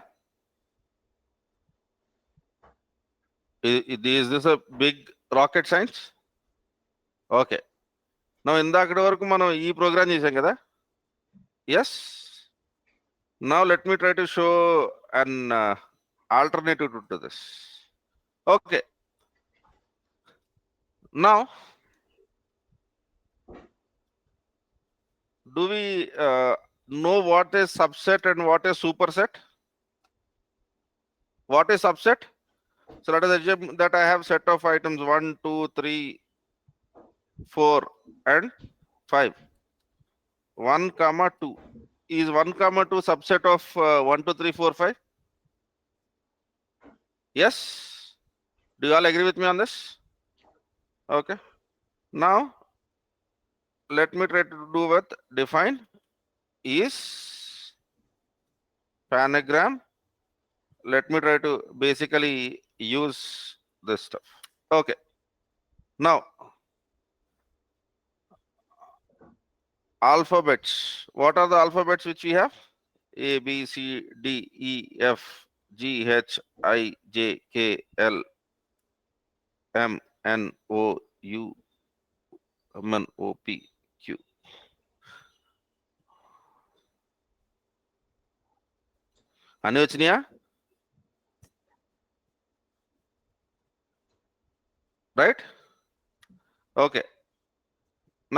[SPEAKER 2] Is this a big rocket science? Okay. Now ఇందాకటి వరకు మనం ఈ ప్రోగ్రామ్ చేసాం కదా. Yes. Now let me try to show an alternative to this. Okay. Now do we know what is subset and what is superset? What is subset? So let us assume that I have set of items 1, 2, 3, 4 and 5. 1, 2. Is 1, 2 subset of 1, 2, 3, 4, 5? Yes? Do you all agree with me on this? Okay. Now let me try to do with define is panagram. Let me try to basically use this stuff. Okay. Now alphabets. What are the alphabets which we have? A, B, C, D, E, F, G, H, I, J, K, L, M, N, O, U, M, N, O, P, Q. అన్ని వచ్చినాయా? Right? Okay.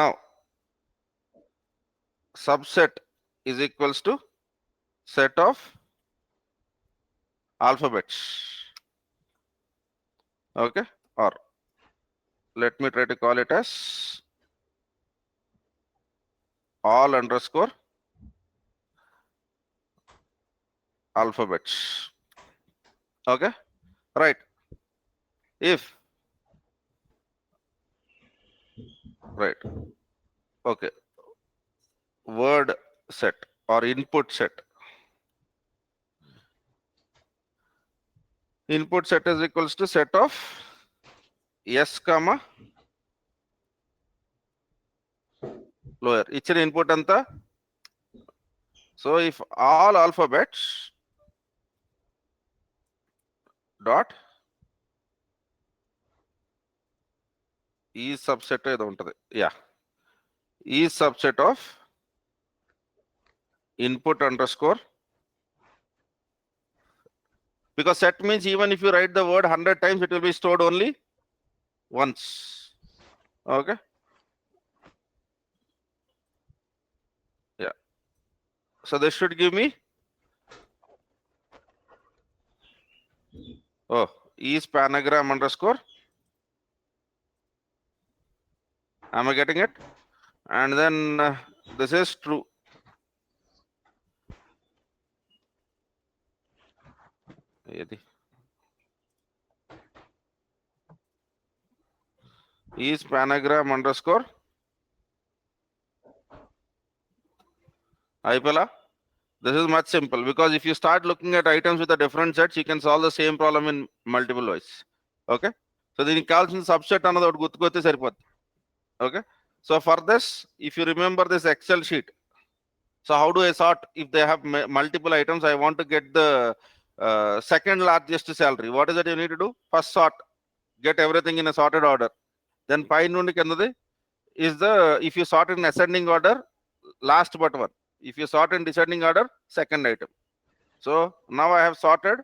[SPEAKER 2] Now subset is equals to set of alphabets. Okay. Or let me try to call it as all underscore alphabets. Okay. Right. If right. Okay. Word set or input set. Input set is equals to set of S comma lower. Ichina input anta. So if all alphabets dot is subset edo untadi. Yeah. Is subset of input underscore, because set means even if you write the word 100 times, it will be stored only once. Okay. Yeah. So this should give me is panagram underscore Am I getting it? And then this is true. Is panagram underscore Ipala? This is much simple because if you start looking at items with the different sets, you can solve the same problem in multiple ways. Okay. So then calls in subset another good. Okay. So for this, if you remember this Excel sheet, so how do I sort if they have multiple items? I want to get the second largest salary. What is it you need to do? First sort, get everything in a sorted order. Then pi nundi kendadi is the if you sort in ascending order, last but one. If you sort in descending order, second item. So now I have sorted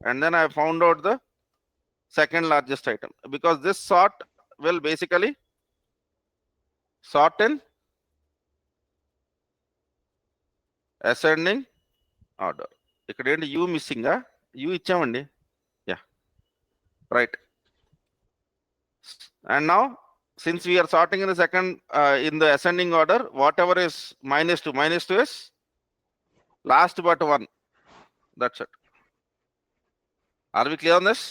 [SPEAKER 2] and then I have found out the second largest item because this sort will basically sort in ascending order. ఇక్కడ ఏంటి u missing u ఇచ్చామండి. Yeah, right. And now since we are sorting in the second in the ascending order, whatever is -2 is last but one. That's it. Are we clear on this?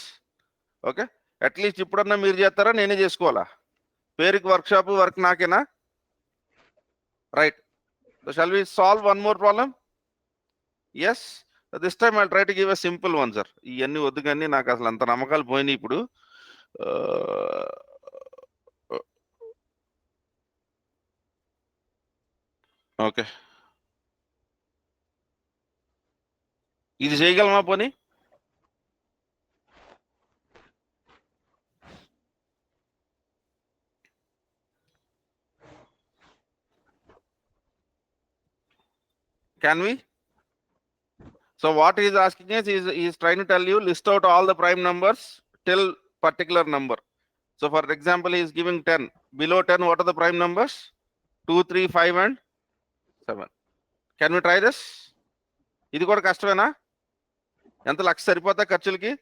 [SPEAKER 2] Okay. At least ఇప్పుడన్నా మీరు చేస్తారా నేనే చేసుకోవాలా? పేరుకి workshop work నాకేనా? Right. So shall we solve one more problem? Yes. This time I'll try to give a simple one, sir. ఇవన్నీ వద్దు కానీ నాకు అసలు అంత నమ్మకాలు పోయినాయి ఇప్పుడు. ఓకే, ఇది చేయగలమా పోనీ? Can we? So what he is asking is he is trying to tell you list out all the prime numbers till particular number. So for example, he is giving 10. Below 10, what are the prime numbers? 2, 3, 5 and 7. Can we try this? ఇది కూడా కష్టమేనా? ఎంత లక్ష సరిపోతా ఖర్చులకి?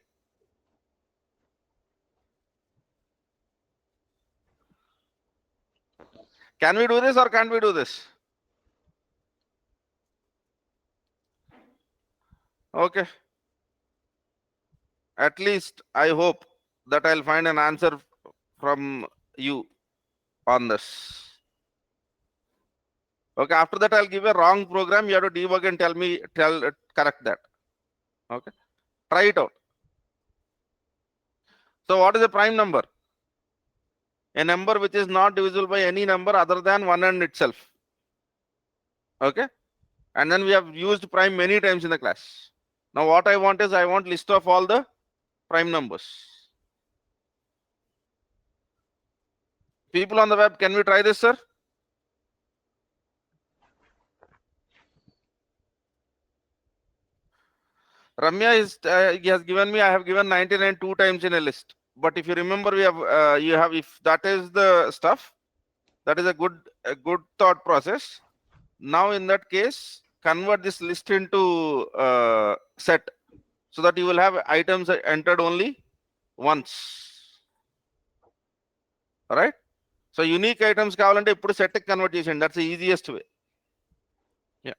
[SPEAKER 2] Can we do this or can't we do this? Okay. At least I hope that I'll find an answer from you on this. Okay, after that I'll give a wrong program. You have to debug and correct that. Okay, try it out. So what is a prime number? A number which is not divisible by any number other than 1 and itself. Okay, and then we have used prime many times in the class. Now what I want is I want list of all the prime numbers. People on the web, can we try this, sir? Ramya is he has given me, I have given 99 two times in a list. But if you remember, we have you have, if that is the stuff, that is a good thought process. Now in that case, convert this list into set so that you will have items entered only once. All right. So unique items kavalante ippudu set ki convert chesandi. That's the easiest way. Yeah.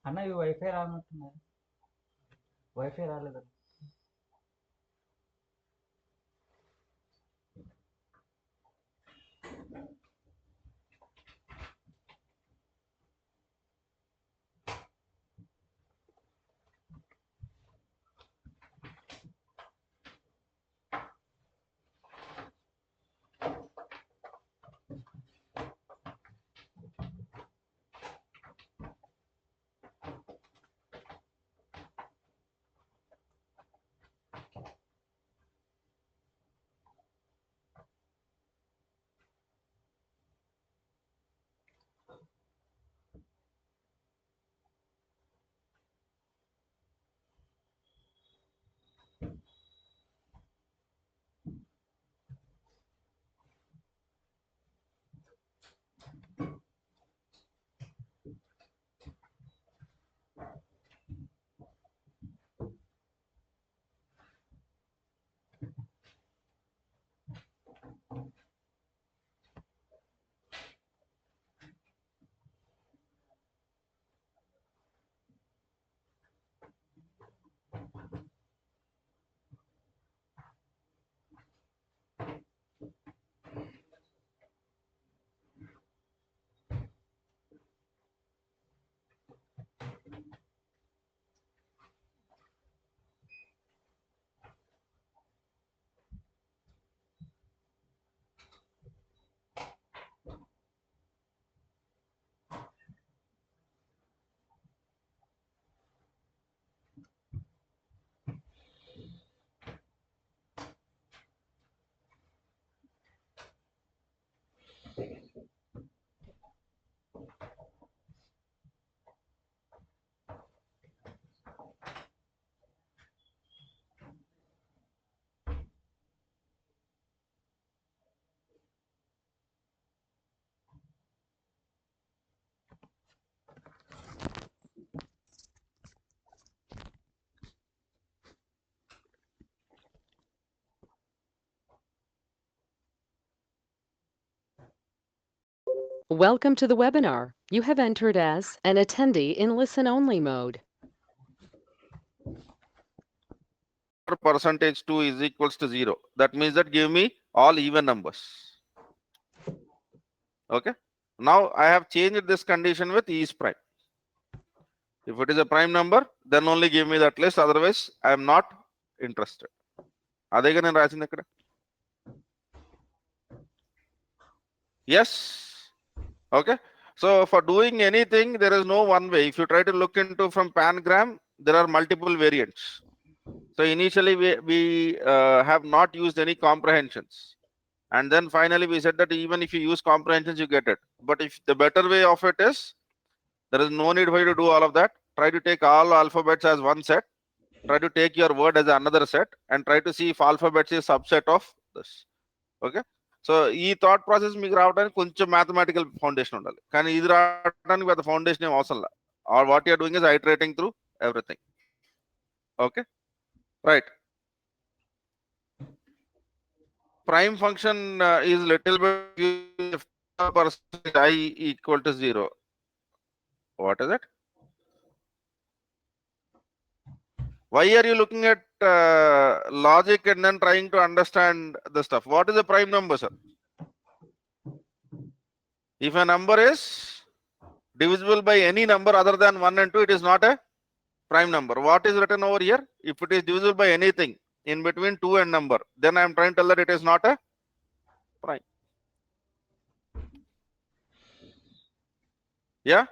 [SPEAKER 3] అన్న ఈ wifi రానట్టున్నారు, wifi రాలేదు.
[SPEAKER 1] Welcome to the webinar. You have entered as an attendee in listen-only mode.
[SPEAKER 2] percentage 2 is equals to 0. That means that give me all even numbers. Okay. Now I have changed this condition with is prime. If it is a prime number, then only give me that list. Otherwise, I am not interested. Adega nenu rasindi ikkada. Yes. Okay. So for doing anything, there is no one way. If you try to look into from pangram, there are multiple variants. So initially we have not used any comprehensions. And then finally we said that even if you use comprehensions, you get it. But if the better way of it is, there is no need for you to do all of that. Try to take all alphabets as one set. Try to take your word as another set and try to see if alphabets is subset of this. Okay. So ఈ thought process మీకు రావడానికి కొంచెం mathematical foundation ఉండాలి, కానీ ఇది రావడానికి పెద్ద foundation ఏం అవసరం లేదు. Or what you are doing is iterating through everything. Okay, right. Prime function is little bit percentage I equal to 0. What is it? Why are you looking at logic and then trying to understand the stuff? What is a prime number, sir? If a number is divisible by any number other than 1 and 2, it is not a prime number. What is written over here? If it is divisible by anything in between 2 and number, then I am trying to tell that it is not a prime. Yeah.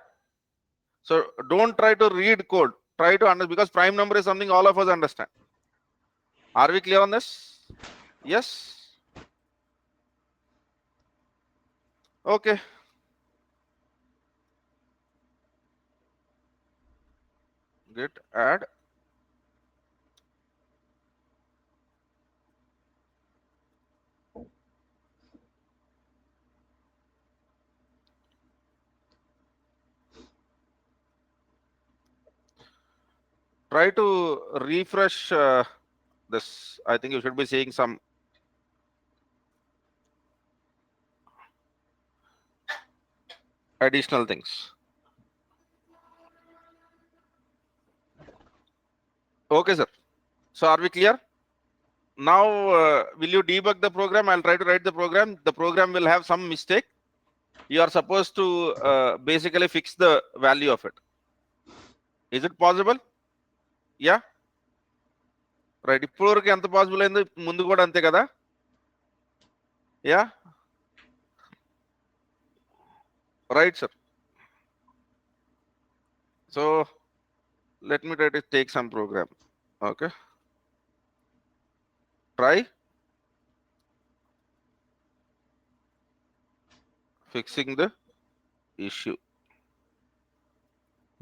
[SPEAKER 2] So don't try to read code. Try to understand, because prime number is something all of us understand. Are we clear on this? Yes. Okay. Git add. Try to refresh this. I think you should be seeing some additional things. Okay, sir. So are we clear? Now, will you debug the program? I'll try to write the program. The program will have some mistake. You are supposed to basically fix the value of it. Is it possible? Yeah. Right. ఇప్పుడు వరకు ఎంత possible అయింది, ముందు కూడా అంతే కదా. Yeah, right sir. So let me try to take some program. Okay, try fixing the issue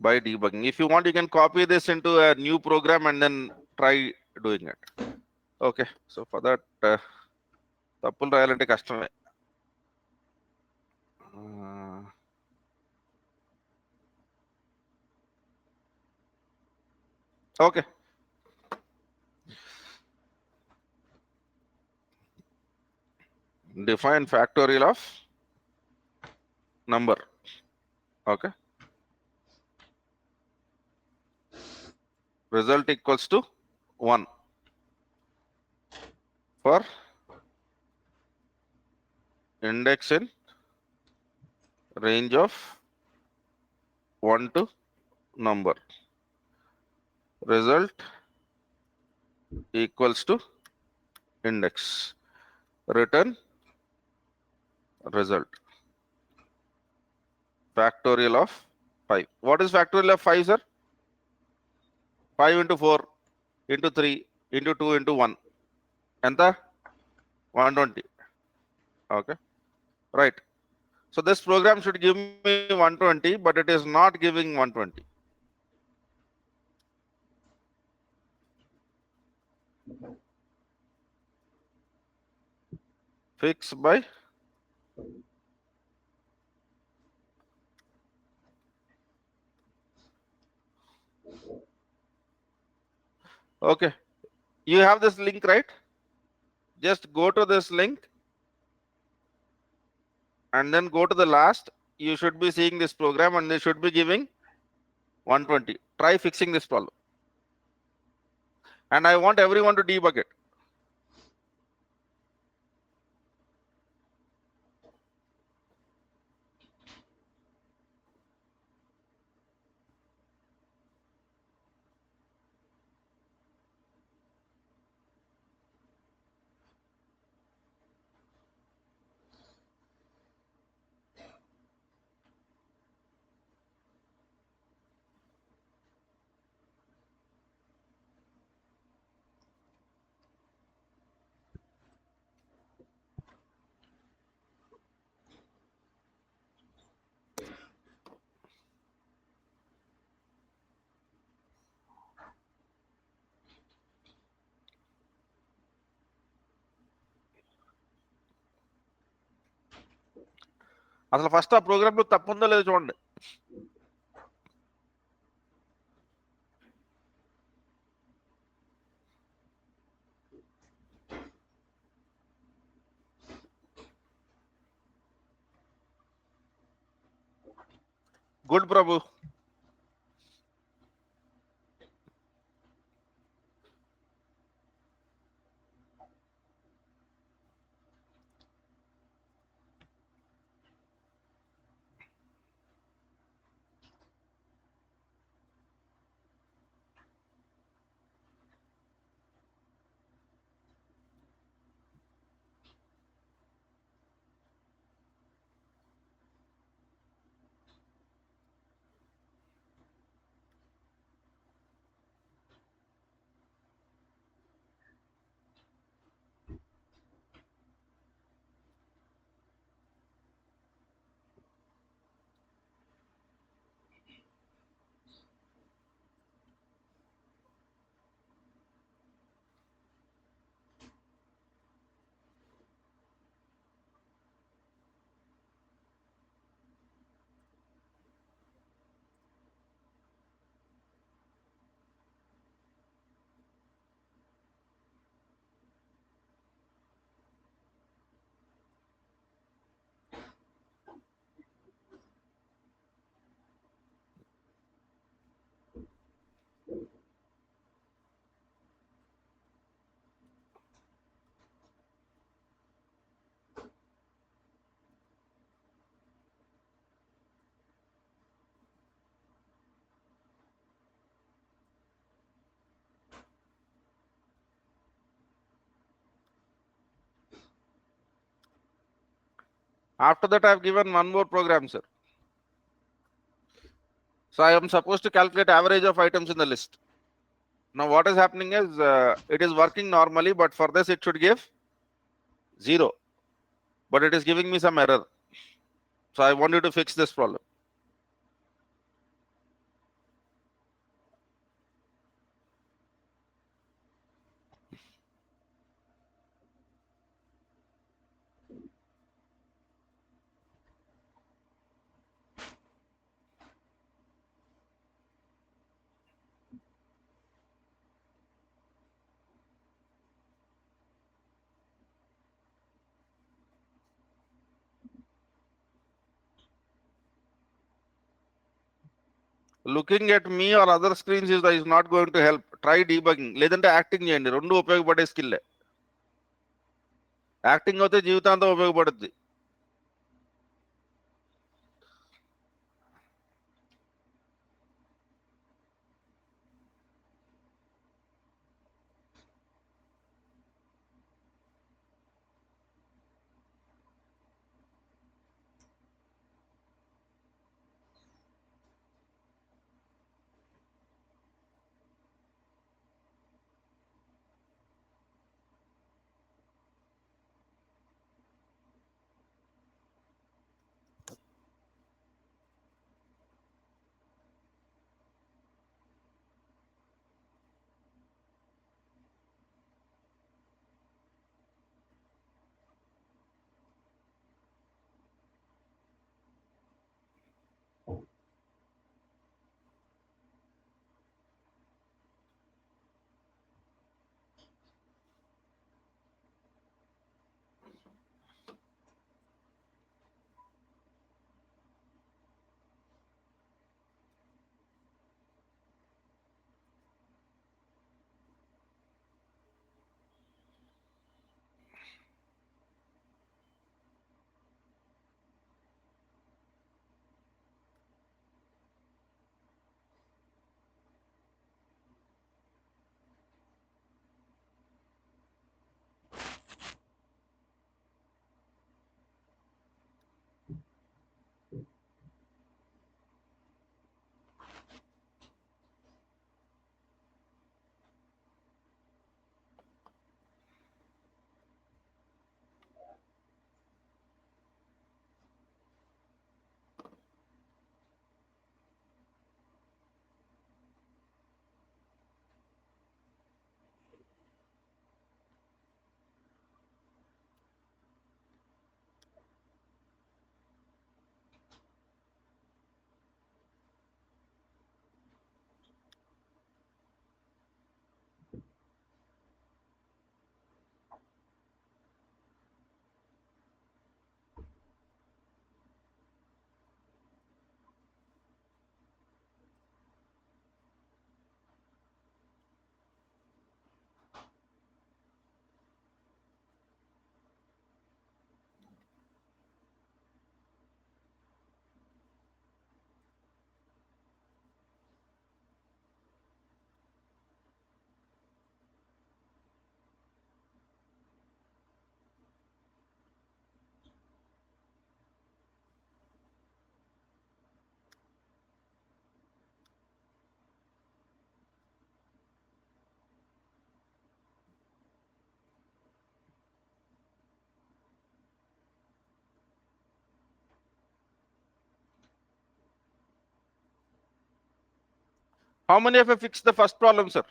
[SPEAKER 2] by debugging. If you want, you can copy this into a new program and then try doing it. Okay, so for that తప్పులు రాయాలంటే కష్టమే. Okay. Define factorial of number. Okay. Result equals to 1 for index in range of 1 to number. Result equals to index. Return result. Factorial of 5. What is factorial of 5, sir? 5 into 4 into 3 into 2 into 1. Enta 120. Okay, right. So this program should give me 120, but it is not giving 120. Fix by okay. You have this link, right? Just go to this link and then go to the last. You should be seeing this program and they should be giving 120. Try fixing this problem. and I want everyone to debug it. అసలు first ఆ programme లో తప్పు ఉందో లేదో చూడండి. Good Prabhu. After that, I have given one more program, sir. So I am supposed to calculate average of items in the list. Now what is happening is it is working normally, but for this it should give 0. But it is giving me some error. So I want you to fix this problem. Looking at me or other screens is not going to help. Try debugging. లేదంటే acting చేయండి. రెండు ఉపయోగపడే skill. Acting అయితే జీవితాంతం ఉపయోగపడుద్ది. How many of you fixed the first problem, sir?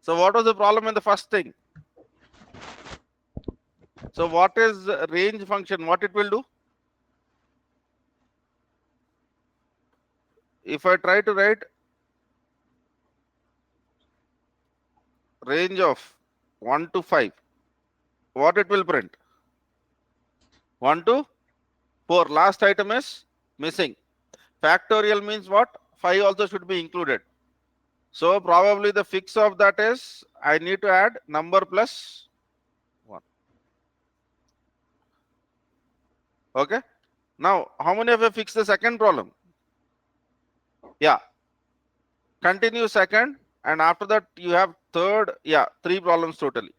[SPEAKER 2] So what was the problem in the first thing? So what is range function? What it will do? If I try to write range of 1 to 5, what it will print? 1 to 4. Last item is missing. Factorial means what? 5 also should be included. So probably the fix of that is I need to add number plus 1. Okay. Now, how many of you fix the second problem? Yeah. Continue second, and after that you have third. Yeah, 3 problems totally.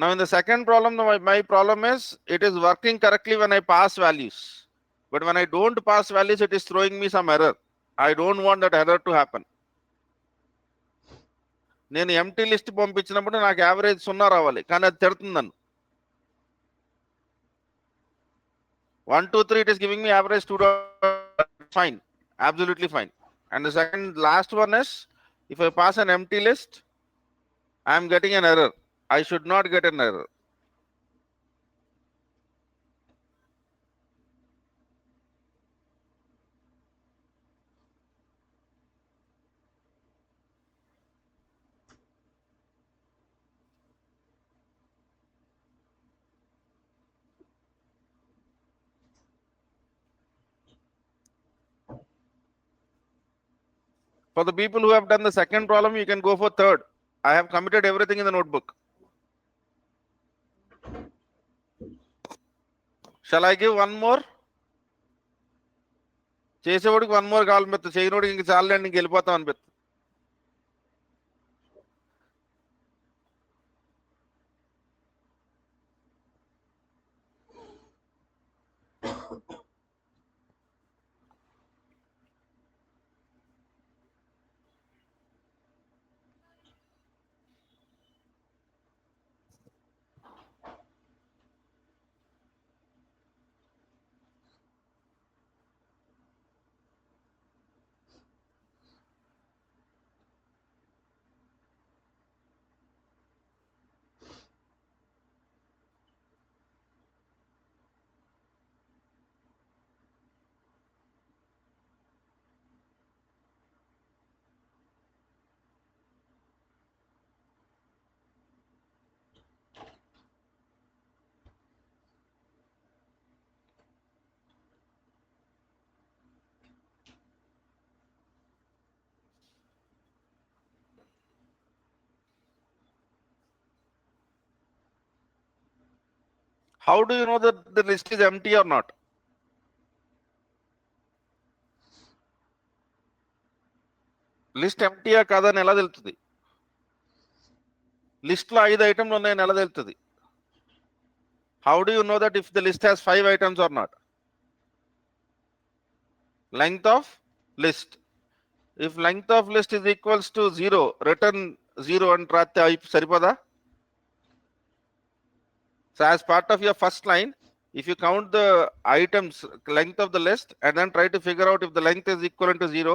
[SPEAKER 2] Now in the second problem, my problem is it is working correctly when I pass values. But when I don't pass values, it is throwing me some error. I don't want that error to happen. నేను empty list పంపించినప్పుడు నాకు average 0 రావాలి, కానీ అది తిడుతుంది నన్ను. 1 2 3 it is giving me average 2. Fine, absolutely fine. And the second last one is if I pass an empty list, I am getting an error. I should not get an error. For the people who have done the second problem, you can go for third. I have committed everything in the notebook. Shall I give one more? చేసేవాడికి one more కావాలి పెద్ద, చేయనోడికి ఇంక చాలండి ఇంక వెళ్ళిపోతాం అని పెద్ద. How do you know that the list is empty or not? List ఎంటీయా కాదని ఎలా తెలుస్తుంది? లిస్ట్ లో 5 ఐటమ్లు ఉన్నాయని ఎలా తెలుస్తుంది? How do you know that if the list has 5 items or not? Length of list. If length of list is equals to 0, return 0 and రాస్తే సరిపోదా? So as part of your first line, if you count the items length of the list and then try to figure out if the length is equivalent to 0,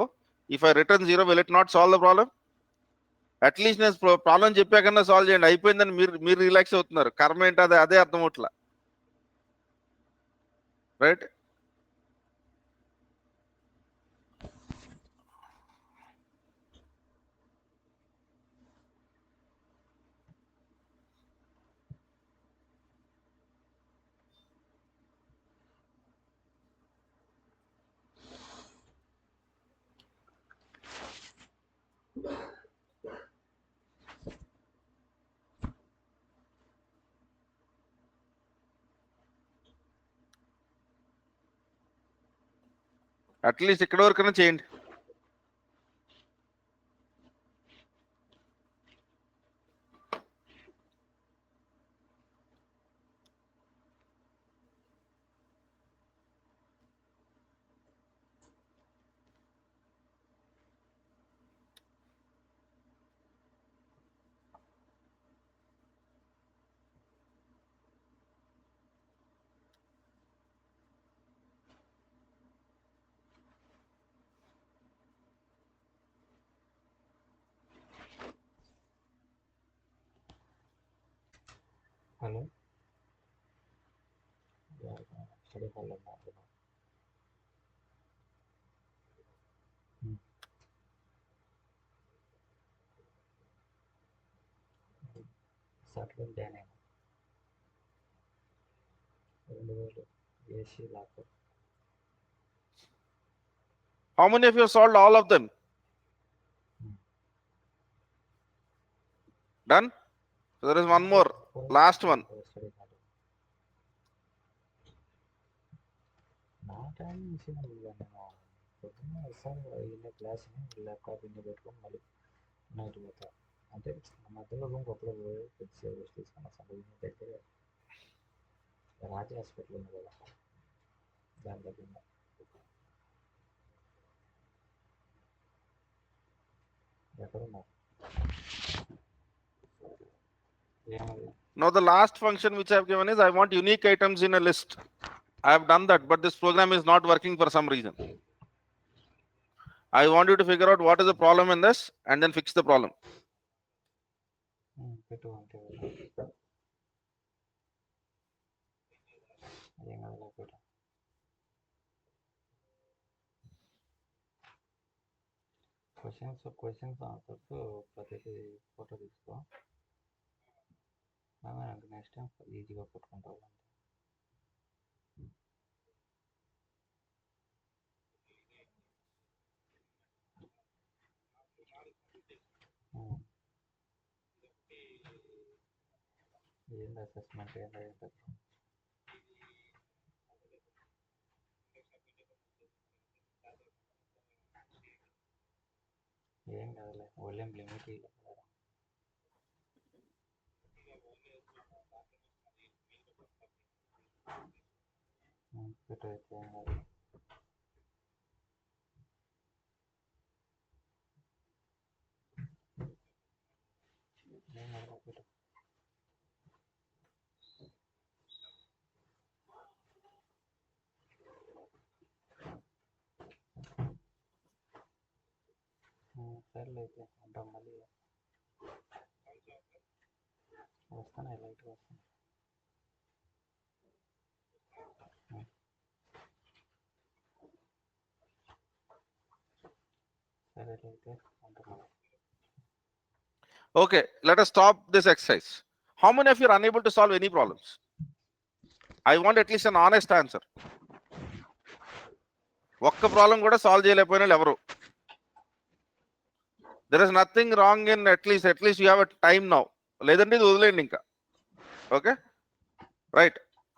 [SPEAKER 2] if I return 0, will it not solve the problem? At least నేను problem చెప్పాకన్నా solve చేయండి, అయిపోయిందని మీరు relax అవుతున్నారు. కర్మ ఏంటి అదే అర్థం అవట్లా, right? At least ఇక్కడ వరకైనా చేయండి.
[SPEAKER 3] హలో స్టడీ హాల్లో సాటర్డే జాయిన్ అయినా 2000 AC locker.
[SPEAKER 2] How many of you solved all of them? Done? So there is one more, last one.
[SPEAKER 3] Study hall నా టైం మిషన్ నేను పొద్దున్న వస్తాను ఇన్న క్లాస్ని ల్యాప్టాప్ ఇన్ని పెట్టుకొని మళ్ళీ నైట్ పోతా. అంటే మధ్యలో రూమ్కి అప్పుడు పోయి కొద్దిసేపు రెస్ట్ తీసుకుని వస్తాను. ఇన్ని దగ్గర రాజీ హాస్పిటల్ ఉంది కదా, దాని దగ్గర ఎక్కడ ఉన్నారు ఏమది?
[SPEAKER 2] Now the last function which I have given is I want unique items in a list. I have done that, but this program is not working for some reason. I want you to figure out what is the problem in this and then fix the problem.
[SPEAKER 3] పెట్టు అంటే ఏం కాదు పెట్టు. Questions answers ప్రతిదీ photo తీసుకో. నాకు next time ఈజీగా కొట్టుకుంటావు. ఏంది అసెస్మెంట్ ఏంటో ఏం కాదులే, వాళ్ళేం లిమిట్ ఇవ్వలేదు. పెట్టు అయితే ఏం కాదు. ఏం కాదు పెట్టు. సర్లే అయితే ఉంటాం. మళ్ళీ వస్తాను, లైట్గా వస్తాను. సరే అయితే ఉంటాం.
[SPEAKER 2] Okay, let us stop this exercise. How many of you are unable to solve any problems? I want at least an honest answer. ఒక్క ప్రాబ్లం కూడా సాల్వ్ చేయలేకపోయిన ఎవరు? There is nothing wrong in at least you have a time now. లేదంటే ఇది వదిలేయండి ఇంకా. Okay, right?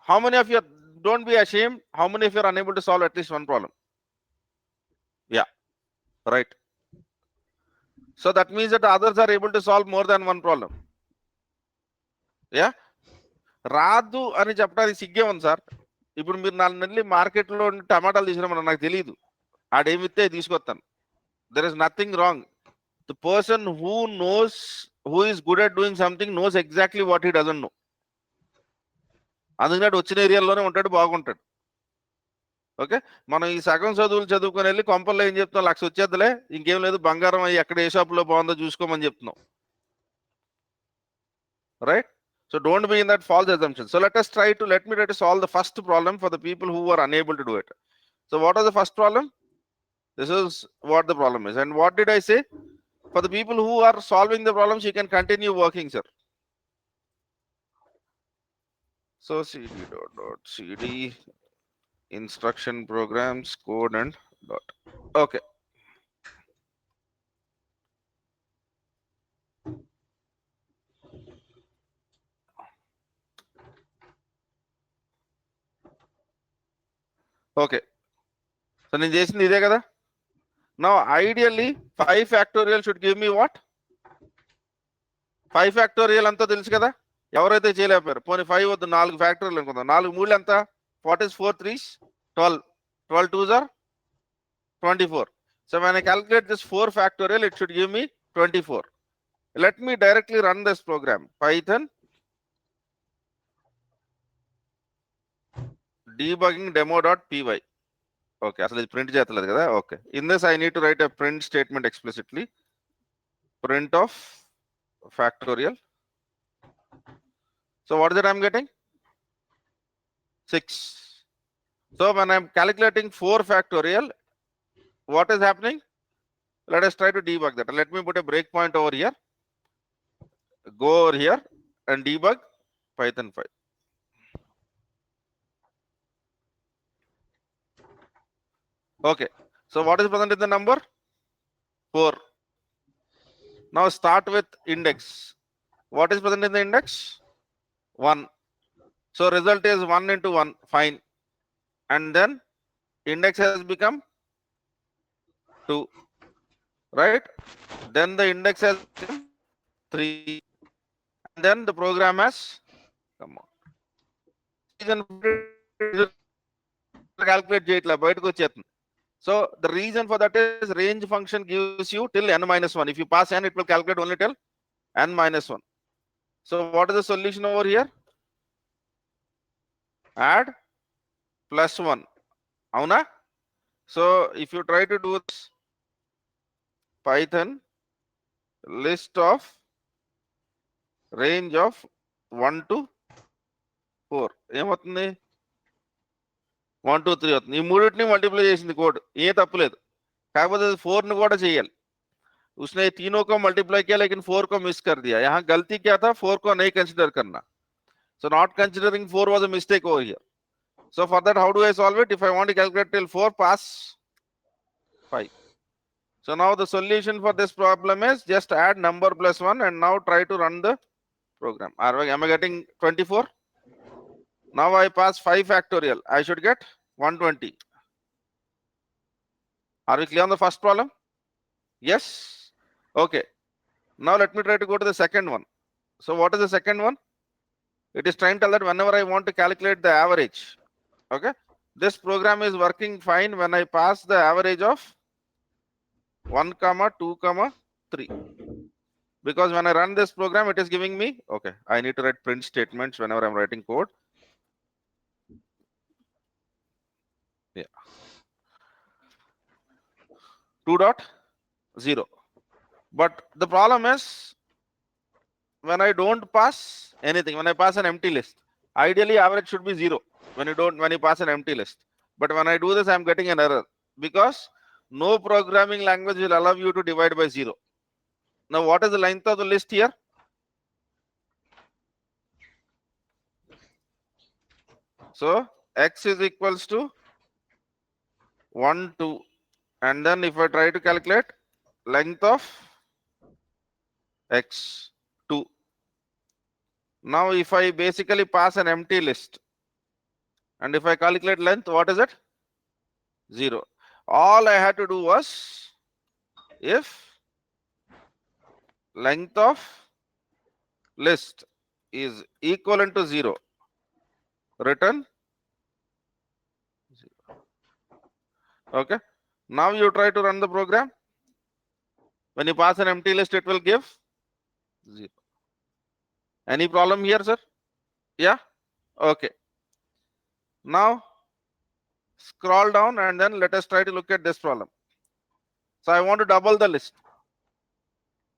[SPEAKER 2] How many of you don't be ashamed? How many of you are unable to solve at least one problem? Yeah, right. So that means that the others are able to solve more than one problem. Yeah, రాదు అని చెప్పడానికి సిగ్గే ఉంది sir. ఇప్పుడు మీరు నన్ను వెళ్ళి మార్కెట్లో టమాటాలు తీసుకురామని నాకు తెలియదు, ఆడేమిస్తే తీసుకొస్తాను. There is nothing wrong. The person who is good at doing something knows exactly what he doesn't know. అందుకని వచ్చిన ఏరియాలోనే ఉంటాడు, బాగుంటాడు. ఓకే, మనం ఈ సగం చదువులు చదువుకొని వెళ్ళి కొంపల్లో ఏం చెప్తున్నాం, 1,00,000 వచ్చేద్దులే, ఇంకేం లేదు, బంగారం అయ్యి ఎక్కడ ఏ షాపులో బాగుందో చూసుకోమని చెప్తున్నాం. Right? So don't be in that false assumption. So let me try to solve the first problem for the people who are unable to do it. So what is the first problem? This is what the problem is. And what did I say? For the people who are solving the problems, you can continue working, sir. So cd instruction programs code and dot. Okay. Okay. So నేను చేసింది ఇదే కదా. Now ideally 5 factorial should give me what? 5 factorial అంతా తెలుసు కదా, ఎవరైతే చేయలేకపోయారు. పోనీ 5 వద్దు, 4 ఫ్యాక్టోరియల్ అనుకుందాం. 4 3 ఎంత? 4 is 4 3s 12, 12 2s are 24. So when I calculate this 4 factorial, it should give me 24. Let me directly run this program. Python debugging demo.py. Okay, అసలు ఇది ప్రింట్ చేస్తలేదు కదా. Okay, in this I need to write a print statement explicitly. Print of factorial. So what is it I'm getting? 6. So when I'm calculating 4 factorial, what is happening? Let us try to debug that. Let me put a breakpoint over here. Go over here and debug Python 5. Okay. So what is present in the number? 4. Now start with index. What is present in the index? 1. So result is 1 into 1. Fine. And then index has become 2. Right? Then the index has become 3. And then the program has come on. Calculate చేయట్లా బయటకు వచ్చేస్తుంది. So the reason for that is range function gives you till n-1. If you pass n, it will calculate only till n-1. So what is the solution over here? Add +1. Avuna? So if you try to do this, Python list of range of 1 to 4. ఏమవుతుంది? 1 2 3 అవుతుంది. ఈ మూడింటిని multiply చేసింది code. ఏ తప్పులేదు. కాకపోతే 4 ని కూడా చేయాలి. उसने तीनों को मल्टीप्लाई किया लेकिन 4 को मिस कर दिया. यहाँ गलती क्या था? 4 को नहीं कंसिडर करना. So not considering 4 was a mistake over here. So for that, how do I solve it? If I want to calculate till 4, pass 5. So now the solution for this problem is just add number +1 and now try to run the program. Am I getting 24? Now I pass 5 factorial. I should get 120. Are we clear on the first problem? Yes. Okay. Now let me try to go to the second one. So what is the second one? It is trying to tell that whenever I want to calculate the average, okay, this program is working fine when I pass the average of 1, 2, 3. Because when I run this program, it is giving me, okay, I need to write print statements whenever I'm writing code. Yeah. 2.0. But the problem is when I don't pass anything, when I pass an empty list, ideally average should be 0 when you pass an empty list. But when I do this, I'm getting an error because no programming language will allow you to divide by 0. Now what is the length of the list here? So x is equals to 1 2, and then if I try to calculate length of x 2. Now if I basically pass an empty list and if I calculate length, what is it? 0. All I had to do was, if length of list is equivalent to 0, return 0. Okay. Now you try to run the program. When you pass an empty list, it will give 0. Any problem here, sir? Yeah? Okay. Now scroll down and then let us try to look at this problem. So I want to double the list.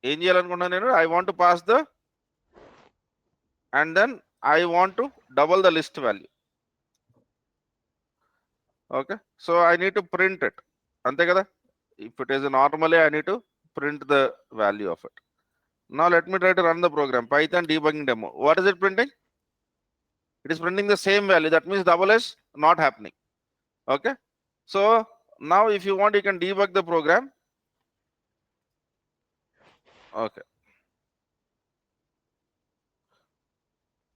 [SPEAKER 2] I want to pass the, and then I want to double the list value. Okay. So I need to print it. Ante kada? If it is normally, I need to print the value of it. Now let me try to run the program. Python debugging demo. What is it printing? It is printing the same value. That means double is not happening. Okay. So now if you want, you can debug the program. Okay.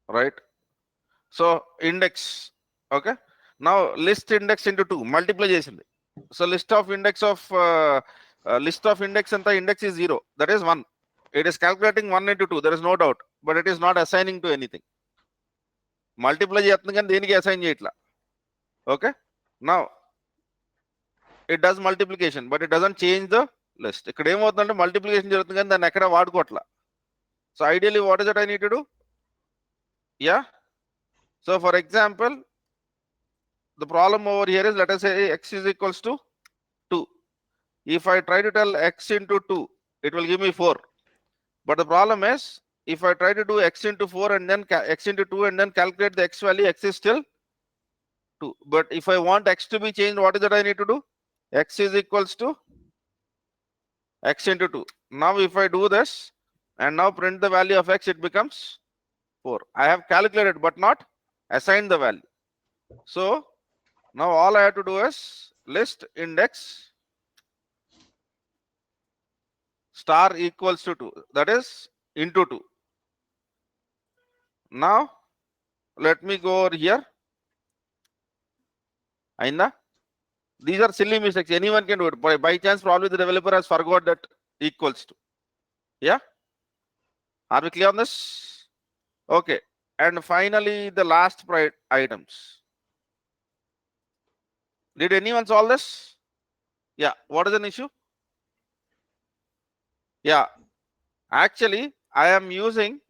[SPEAKER 2] Right. So index. Okay. Now list index into 2. Multiply చేసింది. So list of index and the index is 0. That is 1. It is calculating 1 into 2. There is no doubt. But it is not assigning to anything. Multiply చేస్తుంది కానీ దేనికి assign చేయట్లా. Okay. Now it does multiplication, but it doesn't change the list. ఇక్కడ ఏమవుతుందంటే multiplication జరుగుతుంది కానీ దాన్ని ఎక్కడ వాడుకోవట్లా. So ideally, what is it I need to do? Yeah. So for example, the problem over here is, let us say x is equals to 2. If I try to tell x into 2, it will give me 4. But the problem is if I try to do x into 4 and then x into 2 and then calculate the x value, x is still 2. But if I want x to be changed, what is that I need to do? X is equals to x into 2. Now if I do this and now print the value of x, it becomes 4. I have calculated but not assigned the value. So now all I have to do is list index star equals to 2, that is into 2. Now let me go over here. Ainda? These are silly mistakes. Anyone can do it. By chance, probably the developer has forgot that equals to. Yeah? Are we clear on this? Okay. And finally, the last items. Did anyone solve this? Yeah. What is an issue? Yeah. Actually, I am using,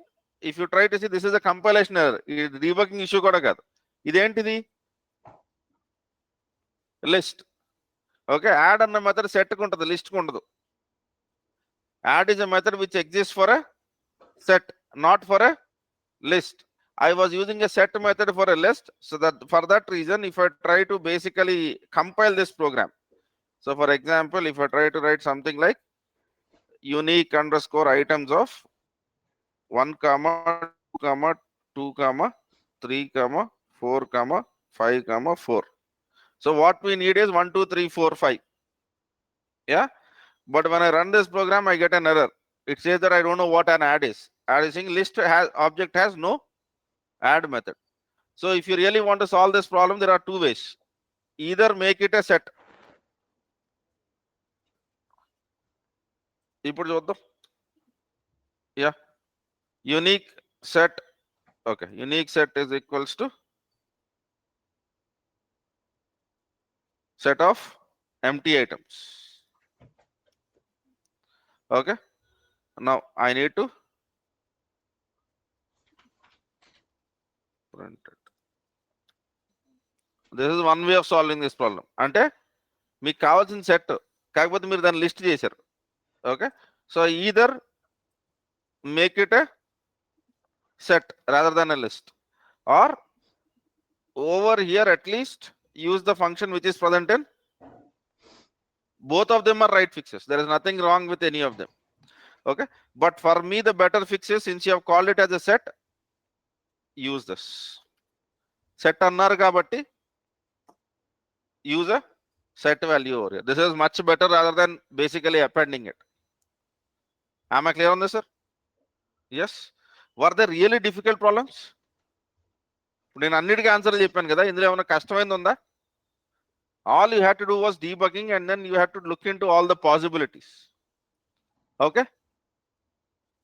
[SPEAKER 2] if you try to see, this is a compilation error. Debugging issue kuda kaadu. Identidi list. Okay. Add anna method set kuntadu, list kuntadu. Add is a method which exists for a set, not for a list. I was using a set method for a list, so that for that reason, if I try to basically compile this program, so for example, if I try to write something like unique underscore items of 1 comma 2 comma 2 comma 3 comma 4 comma 5 comma 4. So what we need is 1 2 3 4 5. Yeah, but when I run this program, I get an error. It says that I don't know what an add is. Add is saying list has object has no add method. So if you really want to solve this problem, there are two ways. Either make it a set. Yeah. Unique set. Okay. Unique set is equals to set of empty items. Okay. Now I need to print it. This is one way of solving this problem. Ante మీకు కావాల్సిన set కాకపోతే మీరు దాన్ని list చేశారు. Okay. So either make it a set rather than a list, or over here at least use the function which is present in both of them are right fixes. There is nothing wrong with any of them. Okay, but for me the better fix is, since you have called it as a set, use this set annaru kabatti use a set value over here. This is much better rather than basically appending it. Am I clear on this, sir? Yes. Were there really difficult problems? నేను అన్నిటికీ ఆన్సర్లు చెప్పాను కదా, ఇందులో ఏమైనా కష్టమైంది ఉందా? All you had to do was debugging, and then you had to look into all the possibilities. Okay.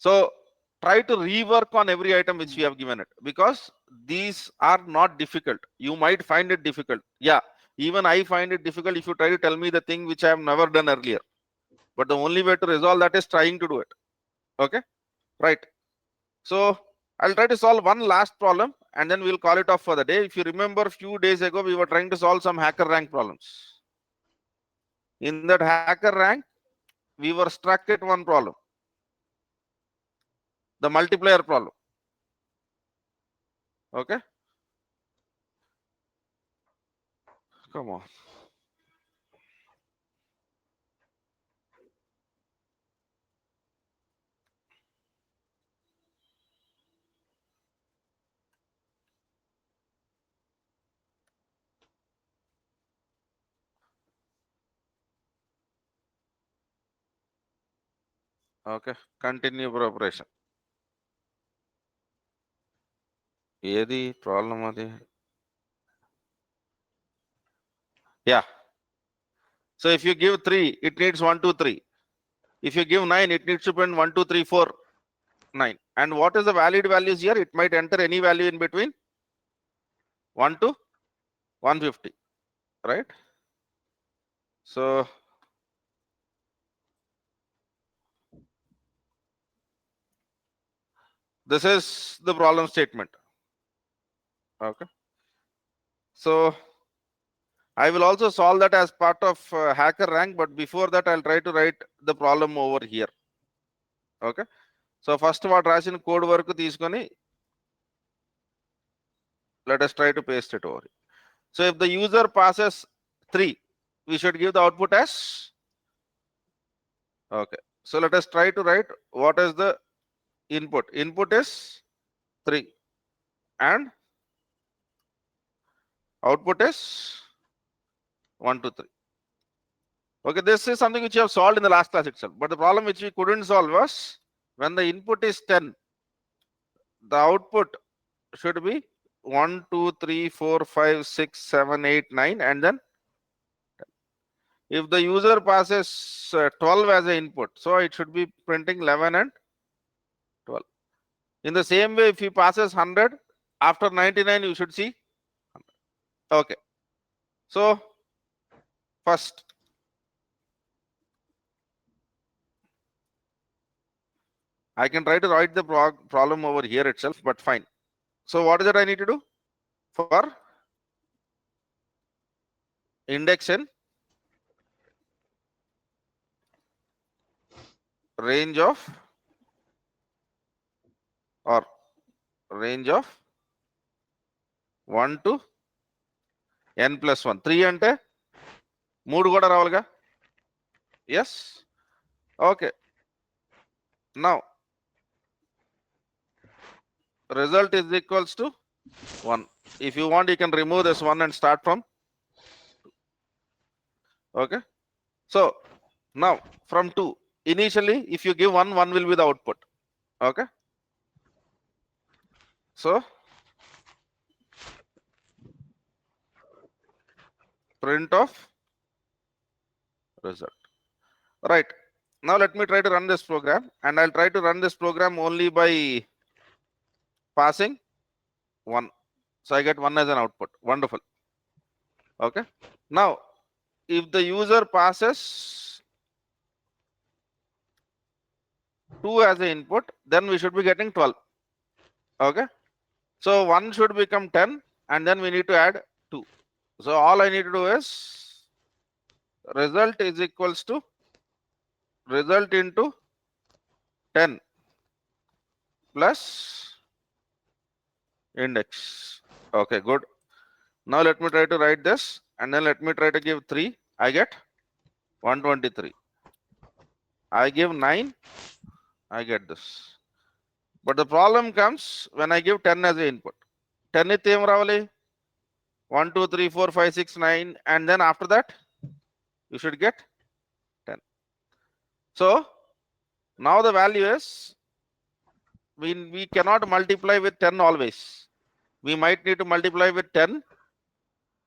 [SPEAKER 2] So try to rework on every item which we have given it, because these are not difficult. You might find it difficult. Yeah, even I find it difficult if you try to tell me the thing which I have never done earlier. But the only way to resolve that is trying to do it. Okay, right. So I'll try to solve one last problem and then we'll call it off for the day. If you remember, a few days ago we were trying to solve some HackerRank problems. In that HackerRank, we were stuck at one problem, the multiplier problem. Okay, come on. Okay, continue preparation. ఏది problem అది? Yeah. So if you give 3, it needs 1 2 3. If you give 9, it needs to print 1 2 3 4 9. And what is the valid values here? It might enter any value in between 1 to 150, right? So this is the problem statement. Okay, so I will also solve that as part of HackerRank, but before that I'll try to write the problem over here. Okay, So first what రాసిన code వరకు తీసుకొని let us try to paste it over. So if the user passes 3, we should give the output as, okay. So let us try to write what is the input. Input is 3 and output is 1, 2, 3. Okay, this is something which you have solved in the last class itself. But the problem which we couldn't solve was when the input is 10, the output should be 1, 2, 3, 4, 5, 6, 7, 8, 9, and then 10. If the user passes 12 as an input, so it should be printing 11 and 12. In the same way, if he passes 100, after 99, you should see 100. Okay. So first, I can try to write the problem over here itself, but fine. So what is it I need to do? For index in range of or range of 1 to n plus 1. 3 ante 3 kuda ravalga. Yes. Okay. Now result is equals to 1. If you want, you can remove this 1 and start from 2. Okay. So now from 2, initially if you give 1, 1 will be the output. Okay. So print of result. Right. Now let me try to run this program, and I'll try to run this program only by passing 1. So I get 1 as an output. Wonderful. Okay. Now if the user passes 2 as an input, then we should be getting 12. Okay. So 1 should become 10, and then we need to add 2. So all I need to do is result is equals to result into 10 plus index. Okay, good. Now let me try to write this, and then let me try to give 3. I get 123. I give 9. I get this. But the problem comes when I give 10 as an input. 10 is em ravali 1, 2, 3, 4, 5, 6, 9, and then after that you should get 10. So now the value is we cannot multiply with 10 always. We might need to multiply with 10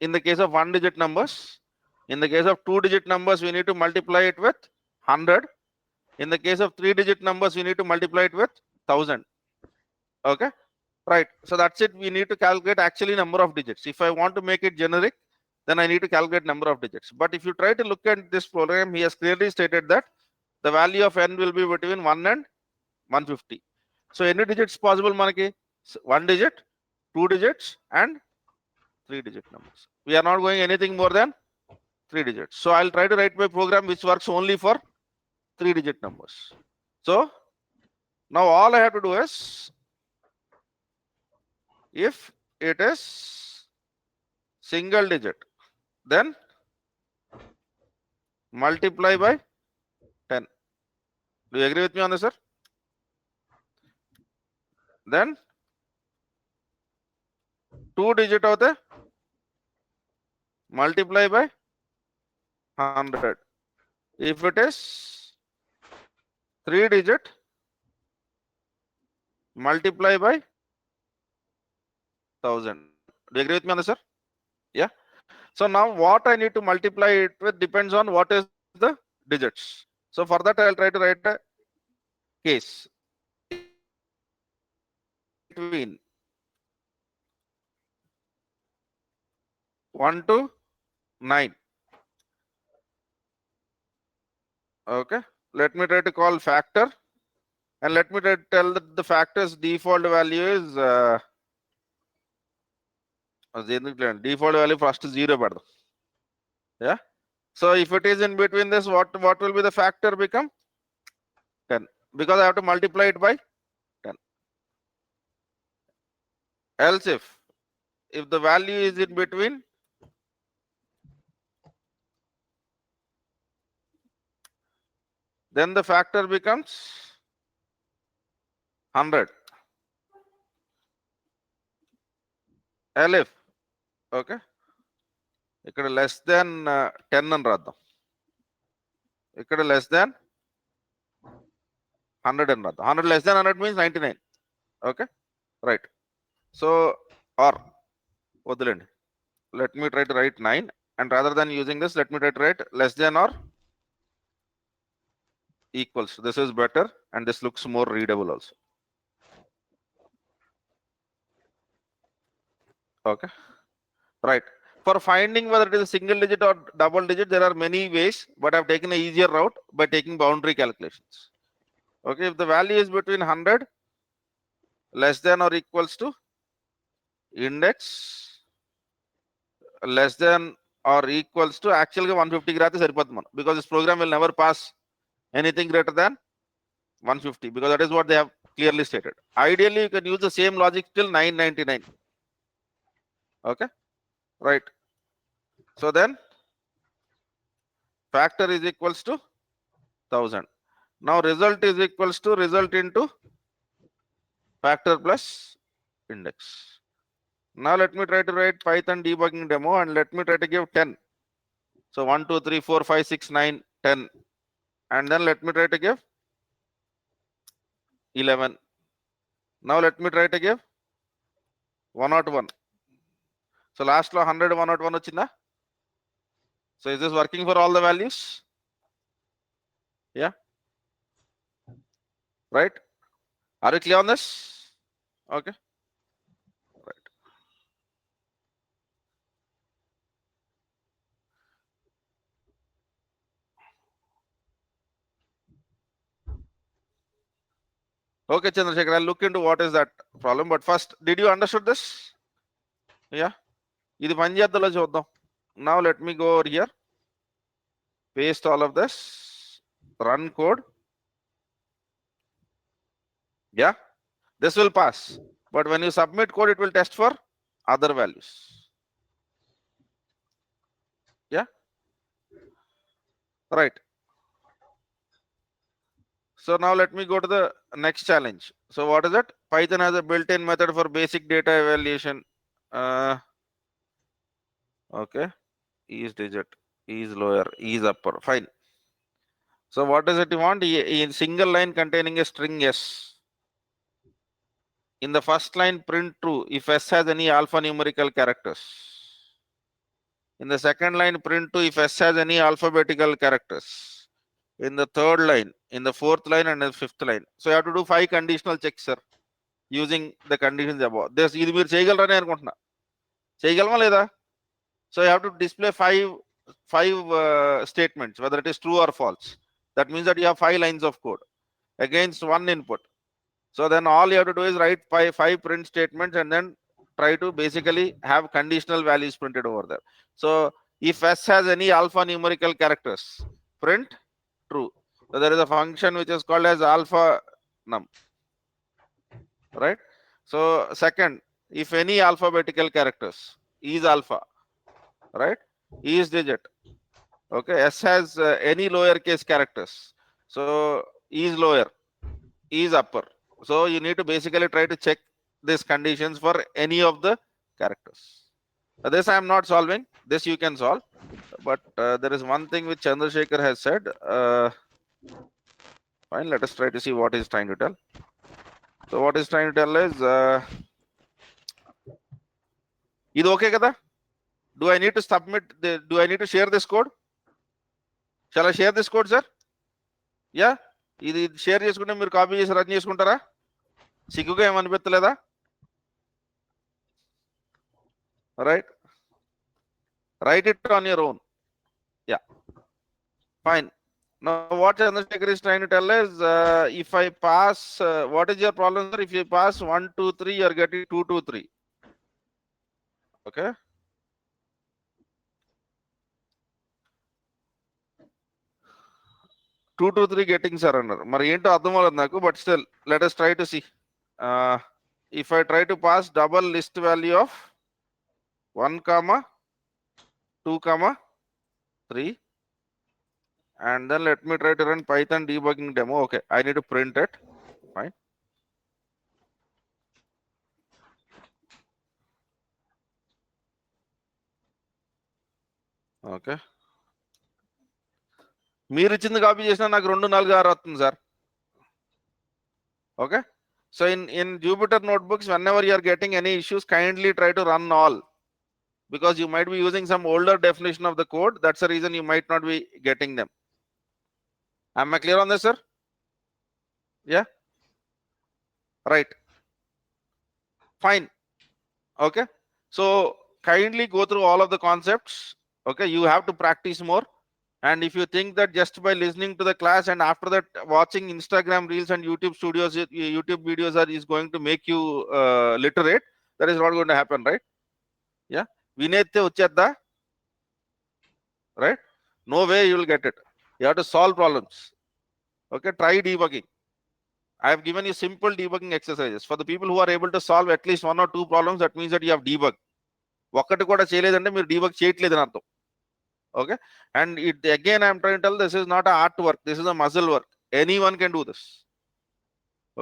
[SPEAKER 2] in the case of 1-digit numbers. In the case of 2-digit numbers, we need to multiply it with 100. In the case of 3-digit numbers, we need to multiply it with 1000. Okay, right. So that's it. We need to calculate actually number of digits. If I want to make it generic, then I need to calculate number of digits. But if you try to look at this program, he has clearly stated that the value of n will be between 1 and 150. So any digits possible, manaki 1 digit, 2 digits, and 3-digit numbers. We are not going anything more than 3 digits. So I'll try to write my program which works only for 3-digit numbers. So now all I have to do is, if it is single digit, then multiply by 10. Do you agree with me on this, sir? Then 2-digit होते multiply by 100. If it is 3-digit, multiply by 1000. Do you agree with me on this, sir? Yeah. So now what I need to multiply it with depends on what is the digits. So for that I'll try to write a case between 1 to 9. Okay. Let me try to call factor, and let me try to tell that the factor's default value is default value first 0 badam. Yeah. So if it is in between this, what will be the factor become 10. because I have to multiply it by 10. Else if the value is in between, then the factor becomes 100. Elif, okay, ఇక్కడ less than 10 అని రాద్దాం, ఇక్కడ less than 100 అని రాద్దాం. 100 less than 100 means 99. Okay, right. So or వద్దులేండి, let me try to write 9, and rather than using this, let me try to write less than or equals. This is better and this looks more readable also. Okay, right. For finding whether it is a single digit or double digit, there are many ways, but I've taken a easier route by taking boundary calculations. Okay, if the value is between 100 less than or equals to index less than or equals to actually 150 grade saripothundi man, because this program will never pass anything greater than 150, because that is what they have clearly stated. Ideally you can use the same logic till 999. Okay, right. So then factor is equals to 1000. Now result is equals to result into factor plus index. Now let me try to write Python debugging demo and let me try to give 10. So 1 2 3 4 5 6 9 10, and then let me try to give 11. Now let me try to give 101. So last lo 100 101 వచ్చిందా? So is this working for all the values? Yeah, right. Are you clear on this? Okay, right. Okay, Chandrasekhar, I'll look into what is that problem, but first, did you understood this? Yeah, ఇది పని చేద్దాలో చూద్దాం. Now let me go over here, paste all of this, run code. Yeah, this will pass, but when you submit code, it will test for other values. Yeah, right. So now let me go to the next challenge. So what is it? Python has a built-in method for basic data evaluation. Okay, is digit, is lower, is upper. Fine. So what is it you want? In single line containing a string S. In the first line, print true if S has any alphanumerical characters. In the second line, print true if S has any alphabetical characters. In the third line, in the fourth line, and the fifth line. So you have to do 5 conditional checks, sir, using the conditions above. This ఇది మీరు చేయగలరని అనుకుంటున్నా. చేయగలమా లేదా? So you have to display five statements, whether it is true or false. That means that you have 5 lines of code against 1 input. So then all you have to do is write 5 print statements and then try to basically have conditional values printed over there. So if S has any alphanumerical characters, print true. So there is a function which is called as alpha num, right? So second, if any alphabetical characters, is alpha, right? Is digit. Okay, S has any lowercase characters, so is lower, is upper. So you need to basically try to check these conditions for any of the characters. This I am not solving, this you can solve, but there is one thing which Chandrasekhar has said. Fine, let us try to see what he's trying to tell. So what he's trying to tell is ఇది okay kada? Do I need to submit do I need to share this code? Shall I share this code, sir? Yeah, ఇది share చేసుకుంటే మీరు copy చేసి run చేసుకుంటారా? సిగ్గుగా ఏమనిపించలేదా? Right, write it on your own. Yeah, fine. Now what Chandrasekhar is trying to tell is if I pass, what is your problem, sir? If you pass 1 2 3, you are getting 2 2 3. Okay, 2 to 3 getting sir అన్నారు. మరి ఏంటో అర్థం అవ్వలేదు నాకు, but still let us try to see. If I try to pass double list value of 1, 2, 3, and then let me try to run Python debugging demo. Okay, I need to print it. Fine. Okay. మీరు ఇచ్చింది copy చేసినా నాకు 2, 4, 6 వస్తుంది sir. Okay, so in Jupyter notebooks, whenever you are getting any issues, kindly try to run all, because you might be using some older definition of the code. That's the reason you might not be getting them. Am I clear on this, sir? Yeah, right, fine. Okay, so kindly go through all of the concepts. Okay, you have to practice more. And if you think that just by listening to the class and after that watching Instagram reels and YouTube studios, YouTube videos is going to make you literate, that is not going to happen, right? Yeah, vinethe uchchedda, right? No way you will get it. You have to solve problems. Okay, try debugging. I have given you simple debugging exercises. For the people who are able to solve at least 1 or 2 problems, that means that you have debugged. ఒక్కటి కూడా చేయలేదంటే మీరు debug చేయట్లేదని అర్థం. Okay, and it again I am trying to tell, this is not a art work, this is a muscle work. Anyone can do this.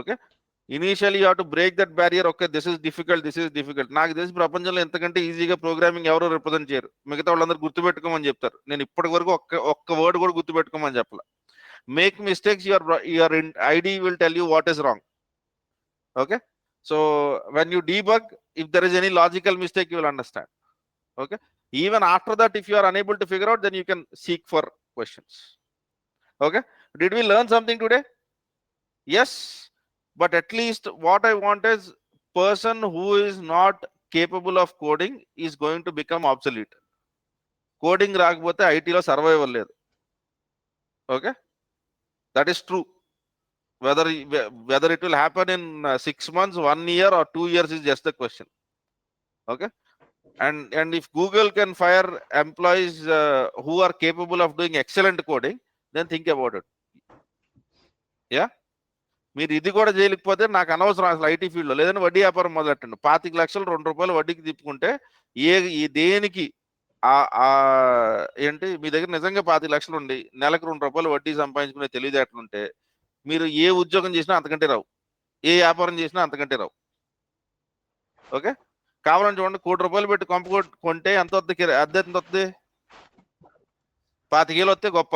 [SPEAKER 2] Okay, initially you have to break that barrier. Okay, this is difficult. నాకు తెలిసి ప్రపంచంలో ఎంతకంటే ఈజీగా programming ఎవరు represent చేయరు. మిగతా వాళ్ళందరూ గుర్తుపెట్టుకోమని చెప్తారు. నేను ఇప్పటి వరకు ఒక్క వర్డ్ కూడా గుర్తుపెట్టుకోమని చెప్పాల. Make mistakes, your ID will tell you what is wrong. Okay, so when you debug, if there is any logical mistake, you will understand. Okay, even after that, if you are unable to figure out, then you can seek for questions. Okay, did we learn something today? Yes, but at least what I want is, person who is not capable of coding is going to become obsolete. Coding రాకపోతే ఐటీలో survival లేదు. Okay, that is true. Whether it will happen in 6 months, 1 year or 2 years is just the question. Okay, and if Google can fire employees who are capable of doing excellent coding, then think about it. Yeah, మీరు ఇది కూడా చేయలేకపోతే నాకు అనవసరం అసలు IT ఫీల్డ్లో. లేదని వడ్డీ వ్యాపారం మొదలెట్టండి. 25 లక్షలు 2 రూపాయలు వడ్డీకి తిప్పుకుంటే దేనికి ఏంటి, మీ దగ్గర నిజంగా 25 లక్షలు ఉండి నెలకు 2 రూపాయలు వడ్డీ సంపాదించుకునే తెలివితేటలుంటే మీరు ఏ ఉద్యోగం చేసినా అంతకంటే రావు, ఏ వ్యాపారం చేసినా అంతకంటే రావు. ఓకే, కావాలని చూడండి, 1 కోటి రూపాయలు పెట్టి కొంప కొంటే ఎంత వద్ద అద్దె ఎంత వస్తుంది? 25,000 వస్తే గొప్ప.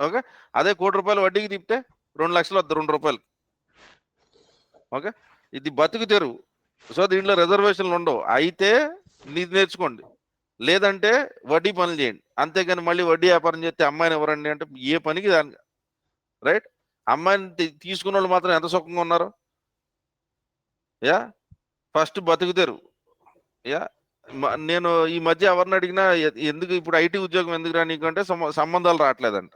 [SPEAKER 2] ఓకే, అదే 1 కోటి రూపాయలు వడ్డీకి తిప్పితే 2 లక్షలు వద్ద 2 రూపాయలు. ఓకే, ఇది బతుకు తెరువు. సో దీంట్లో రిజర్వేషన్లు ఉండవు. అయితే నీది నేర్చుకోండి, లేదంటే వడ్డీ పనులు చేయండి. అంతేగాని మళ్ళీ వడ్డీ వ్యాపారం చేస్తే అమ్మాయిని ఎవరండి అంటే ఏ పనికి దాని, రైట్? అమ్మాయిని తీసుకున్న వాళ్ళు మాత్రం ఎంత సుఖంగా ఉన్నారు. యా, ఫస్ట్ బతుకు తెరువు. యా, నేను ఈ మధ్య ఎవరిని అడిగినా ఎందుకు ఇప్పుడు ఐటీ ఉద్యోగం ఎందుకు రా నీకు అంటే సంబంధాలు రావట్లేదంట.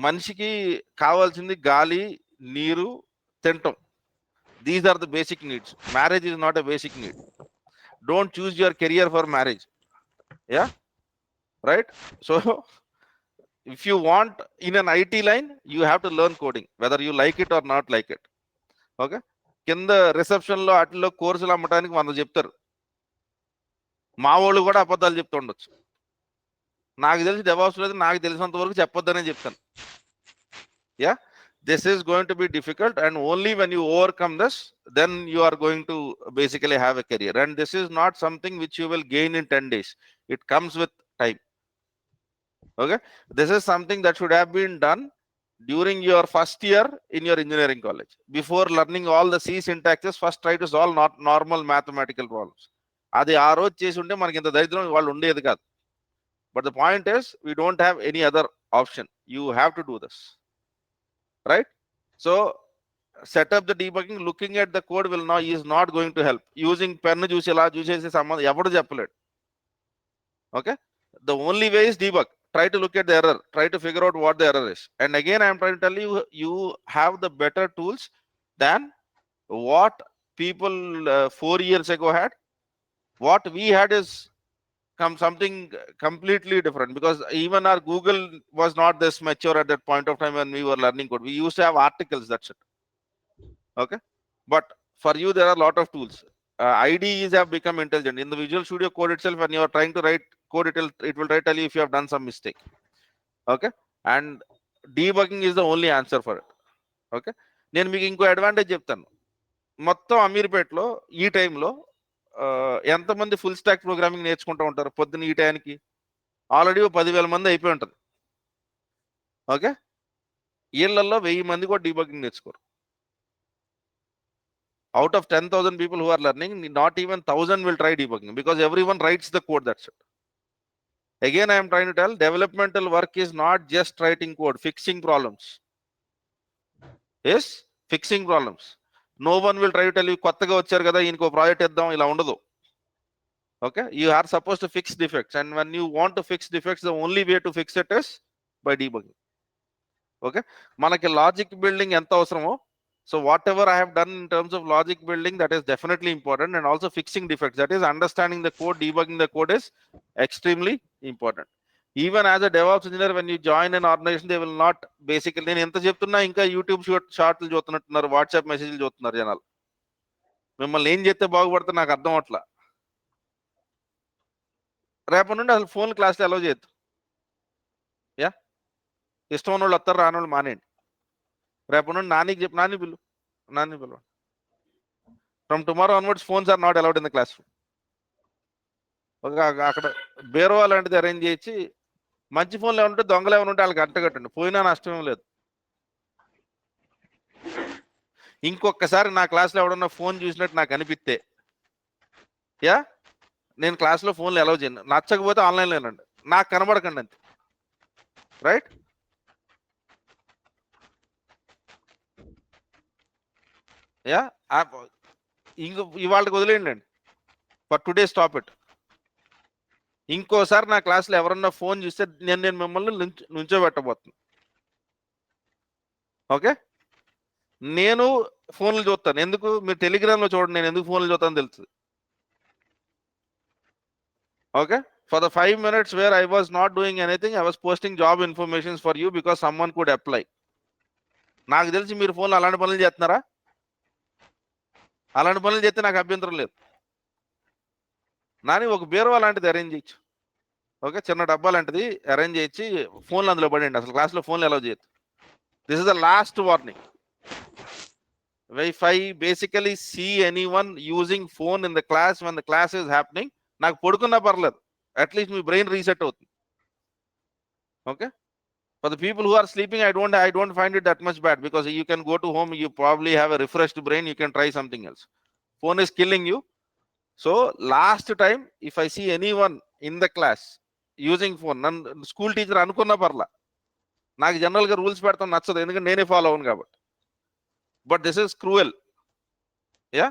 [SPEAKER 2] మనిషికి కావాల్సింది గాలి, నీరు, తినటం. These are the basic needs. Marriage is not a basic need. Don't choose your career for marriage. Yeah, right? So if you want in an IT line, you have to learn coding, whether you like it or not like it. Okay, కింద reception లో అట్లలో కోర్సులు అమ్మటానికి 100 చెప్తారు. మా వాళ్ళు కూడా అబద్ధాలు చెప్తూ ఉండొచ్చు. నాకు తెలిసి డెవాప్స్ లేదు, నాకు తెలిసినంత వరకు చెప్పొద్దనే చెప్తాను. Yeah, this is going to be difficult, and only when you overcome this, then you are going to basically have a career. And this is not something which you will gain in 10 days. It comes with time. Okay, this is something that should have been done during your first year in your engineering college. Before learning all the C syntaxes, first try to solve not normal mathematical problems. అది ఆ రోజు చేసి ఉంటే మనకి ఇంత దరిద్రం వాళ్ళు ఉండేది కాదు. But the point is, we don't have any other option. You have to do this, right? So set up the debugging. Looking at the code is not going to help. Using pen చూసి ఇలా చూసేసి సంబంధం ఎవడు చెప్పలేడు. Okay, the only way is debug. Try to look at the error, try to figure out what the error is. And again, I am trying to tell you, you have the better tools than what people 4 years ago had. What we had is something completely different, because even our Google was not this mature at that point of time when we were learning code. We used to have articles, that's it. Okay, but for you there are a lot of tools. IDEs have become intelligent. In the Visual Studio Code itself, when you are trying to write code, it will tell you if you have done some mistake. Okay, and debugging is the only answer for it. Okay, నేను మీకు ఇంకో advantage చెప్తాను. మొత్తం అమీర్పేటలో ఈ టైంలో ఎంతమంది full stock programming నేర్చుకుంటూ ఉంటారు పొద్దున్న ఈ టైంకి? ఆల్రెడీ 10,000 మంది అయిపోయి ఉంటుంది. ఓకే, వీళ్ళల్లో 1000 మంది కూడా debugging నేర్చుకోరు. Out of 10,000 people who are learning, not even 1,000 will try debugging, because everyone writes the code, that's it. Again, I am trying to tell, developmental work is not just writing code, fixing problems. Yes, fixing problems. No one will try to tell you, కొత్తగా వచ్చారు కదా ఇంకో project ఇద్దాం, ఇలా ఉండదు. Okay, you are supposed to fix defects, and when you want to fix defects, the only way to fix it is by debugging. Okay, మనకి logic building ఎంత అవసరమో, so whatever I have done in terms of logic building, that is definitely important, and also fixing defects, that is understanding the code, debugging the code is extremely important. Even as a DevOps engineer, when you join an organization, they will not basically, నేను ఎంత చెప్తున్నా ఇంకా YouTube షార్ట్లు చూస్తున్నట్టున్నారు, WhatsApp మెసేజ్లు చూస్తున్నారు జనాలు. మిమ్మల్ని ఏం చేస్తే బాగుపడితే నాకు అర్థం అవట్లా. రేపటి నుండి అసలు ఫోన్ క్లాస్లో అలౌ చేయొద్దు. యా, ఇష్టం ఉన్న వాళ్ళు వస్తారు, రాని వాళ్ళు మానేయండి. రేపటి నుండి నానికి చెప్పి, నాని పిలు. From tomorrow onwards phones are not allowed in the classroom. అక్కడ బేరో లాంటిది అరేంజ్ చేసి, మంచి ఫోన్లు ఏమైనా ఉంటే, దొంగలు ఏమైనా ఉంటే వాళ్ళకి అంటగట్టండి, పోయినా నష్టం లేదు. ఇంకొకసారి నా క్లాస్లో ఎవడన్నా ఫోన్ చూసినట్టు నాకు అనిపిస్తే, యా, నేను క్లాస్లో ఫోన్లు అలౌ చేయను. నచ్చకపోతే ఆన్లైన్లోనండి, నాకు కనబడకండి అంతే. రైట్? యా, ఇవాళకి వదిలేయండి అండి, ఫర్ టుడే స్టాప్ ఇట్. ఇంకోసారి నా క్లాస్లో ఎవరన్నా ఫోన్ చూస్తే నేను మిమ్మల్ని నుంచోబెట్టబోతున్నాను. ఓకే, నేను ఫోన్లు చూస్తాను. ఎందుకు? మీరు టెలిగ్రామ్లో చూడండి, నేను ఎందుకు ఫోన్లు చూస్తాను తెలుస్తుంది. Okay, for the 5 minutes where I was not doing anything, I was posting job informations for you because someone could apply. నాకు తెలిసి మీరు ఫోన్లో అలాంటి పనులు చేస్తున్నారా? అలాంటి పనులు చేస్తే నాకు అభ్యంతరం లేదు. నాని ఒక బీరువా లాంటిది అరేంజ్ చేయొచ్చు. ఓకే, చిన్న డబ్బా లాంటిది అరేంజ్ చేయించి ఫోన్లు అందులో పడండి. అసలు క్లాస్లో ఫోన్లు అలౌ చేయొద్దు. This is the last warning. If I basically see anyone using phone in the class when the class is happening, నాకు పడుకున్నా పర్లేదు, అట్లీస్ట్ మీ బ్రెయిన్ రీసెట్ అవుతుంది. Okay, for the people who are sleeping, I don't find it that much bad, because you can go to home, you probably have a refreshed brain, you can try something else. Phone is killing you. So last time, if I see anyone in the class using phone, నన్ను school teacher అనుకున్నా పర్లా, నాకు జనరల్గా rules పెడతాం నచ్చదు, ఎందుకంటే నేనే follow అవును కాబట్టి. But this is cruel. Yeah,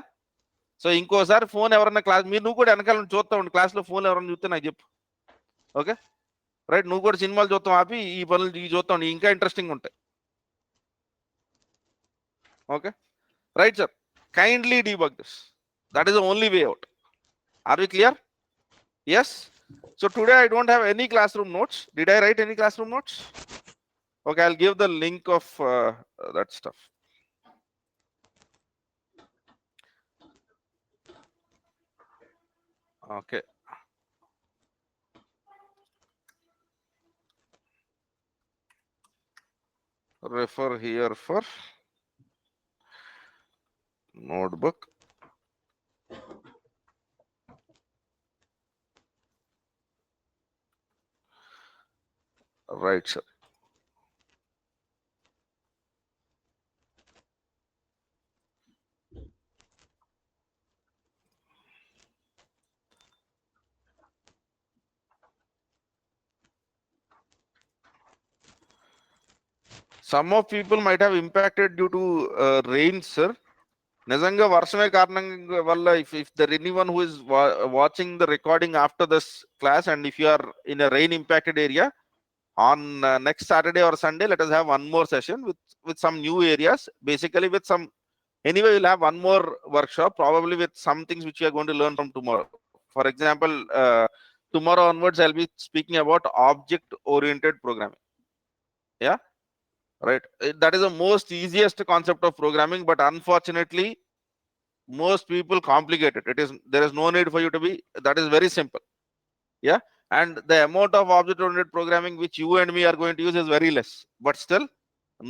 [SPEAKER 2] so ఇంకోసారి ఫోన్ ఎవరన్నా క్లాస్, నువ్వు కూడా వెనకాల నుంచి చూస్తా ఉండి, క్లాస్లో ఫోన్ ఎవరన్నా చూస్తే నాకు చెప్పు. Okay, right? నువ్వు కూడా సినిమాలు చూస్తాం ఆపి ఈ పనులు చూస్తా ఉండి, ఇంకా ఇంట్రెస్టింగ్ ఉంటాయి. Okay, right sir, kindly debug this. That is the only way out. Are we clear? Yes. So today I don't have any classroom notes. Did I write any classroom notes? Okay, I'll give the link of that stuff. Okay. Refer here for notebook. Right, sir. Some of people might have impacted due to rain, sir. నిజంగా వర్షమే కారణం వల్ల, if there anyone who is watching the recording after this class, and if you are in a rain impacted area, on next Saturday or Sunday, let us have one more session with some new areas. Basically with some, anyway we'll have one more workshop, probably with some things which we are going to learn from tomorrow. For example, tomorrow onwards I'll be speaking about object oriented programming. Yeah, right. That is the most easiest concept of programming, but unfortunately most people complicate it. There is no need for you to be, that is very simple. Yeah, and the amount of object oriented programming which you and me are going to use is very less, but still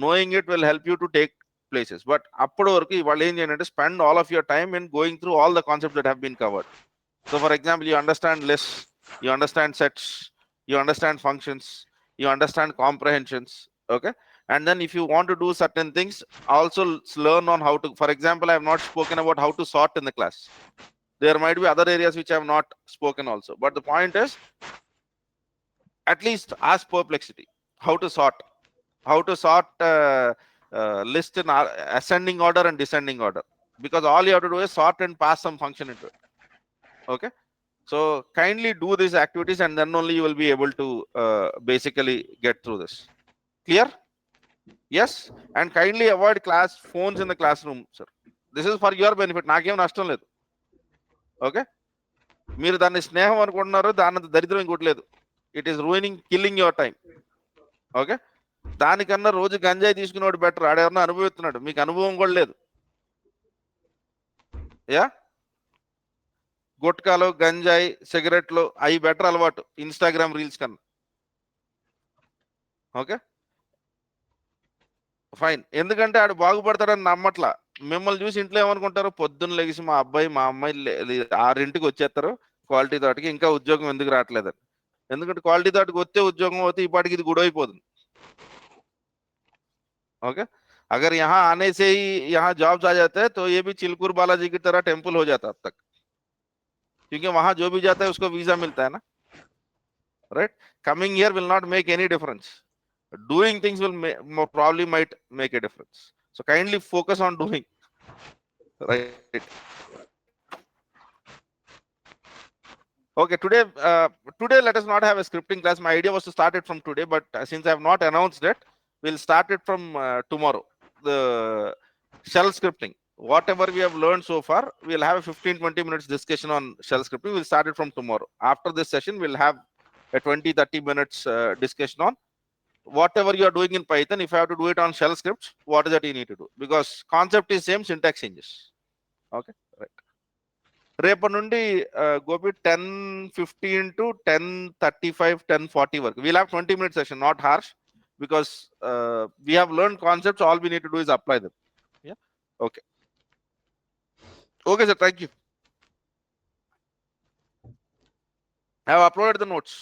[SPEAKER 2] knowing it will help you to take places. But అప్పటి వరకు ఇవాళ ఏం చేయండి అంటే spend all of your time in going through all the concepts that have been covered. So for example, you understand lists, you understand sets, you understand functions, you understand comprehensions. Okay, and then if you want to do certain things, also learn on how to, for example, I have not spoken about how to sort in the class. There might be other areas which I have not spoken also, but the point is at least ask Perplexity how to sort, list in ascending order and descending order, because all you have to do is sort and pass some function into it. Okay, so kindly do these activities and then only you will be able to basically get through this. Clear? Yes, and kindly avoid class phones in the classroom, sir. This is for your benefit. నాకేం నష్టం లేదు. Okay, మీరు దాన్ని స్నేహం అనుకుంటున్నారు, దాని దరిద్రం ఇంకోటి లేదు. It is ruining, killing your time. Okay, దానికన్నా రోజు గంజాయి తీసుకునేవాడు బెటర్. ఆడెవరన్నా అనుభవిస్తున్నాడు, మీకు అనుభవం కూడా లేదు. యా, గుట్కాలు, గంజాయి, సిగరెట్లు అవి బెటర్ అలవాటు ఇన్స్టాగ్రామ్ రీల్స్ కన్నా. ఓకే ఫైన్, ఎందుకంటే ఆడు బాగుపడతాడని నమ్మట్లా. మిమ్మల్ని చూసి ఇంట్లో ఏమనుకుంటారు, పొద్దున్న లెగిసి మా అబ్బాయి మా అమ్మాయి 6ంటికి వచ్చేస్తారు క్వాలిటీ తోటకి, ఇంకా ఉద్యోగం ఎందుకు రావట్లేదని. ఎందుకంటే క్వాలిటీ తోటకి వస్తే ఉద్యోగం అవుతే ఈ పాటికి ఇది గొడవైపోతుంది. ओके, अगर यहाँ आने से ही यहाँ जॉब्स आ जाते हैं तो ये भी चिलकुर बालाजी की तरह टेम्पल हो जाता अब तक, क्योंकि वहां जो भी जाता है उसको वीजा मिलता है ना. Right, coming here will not make any difference, doing things will probably might make a difference. So kindly focus on doing. Right. Okay, today let us not have a scripting class. My idea was to start it from today, but since I have not announced it, we'll start it from tomorrow. The shell scripting, whatever we have learned so far, we'll have a 15-20 minutes discussion on shell scripting. We'll start it from tomorrow. After this session, we'll have a 20-30 minutes discussion on whatever you are doing in Python. If you have to do it on shell scripts, what is that you need to do? Because concept is same, syntax changes. Okay, right. రేపటి నుండి Gopi 10:15 to 10:35, 10:40 వరకు we'll have 20 minute session, not harsh, because we have learned concepts. All we need to do is apply them. Yeah, okay. Okay sir, thank you. I have uploaded the notes.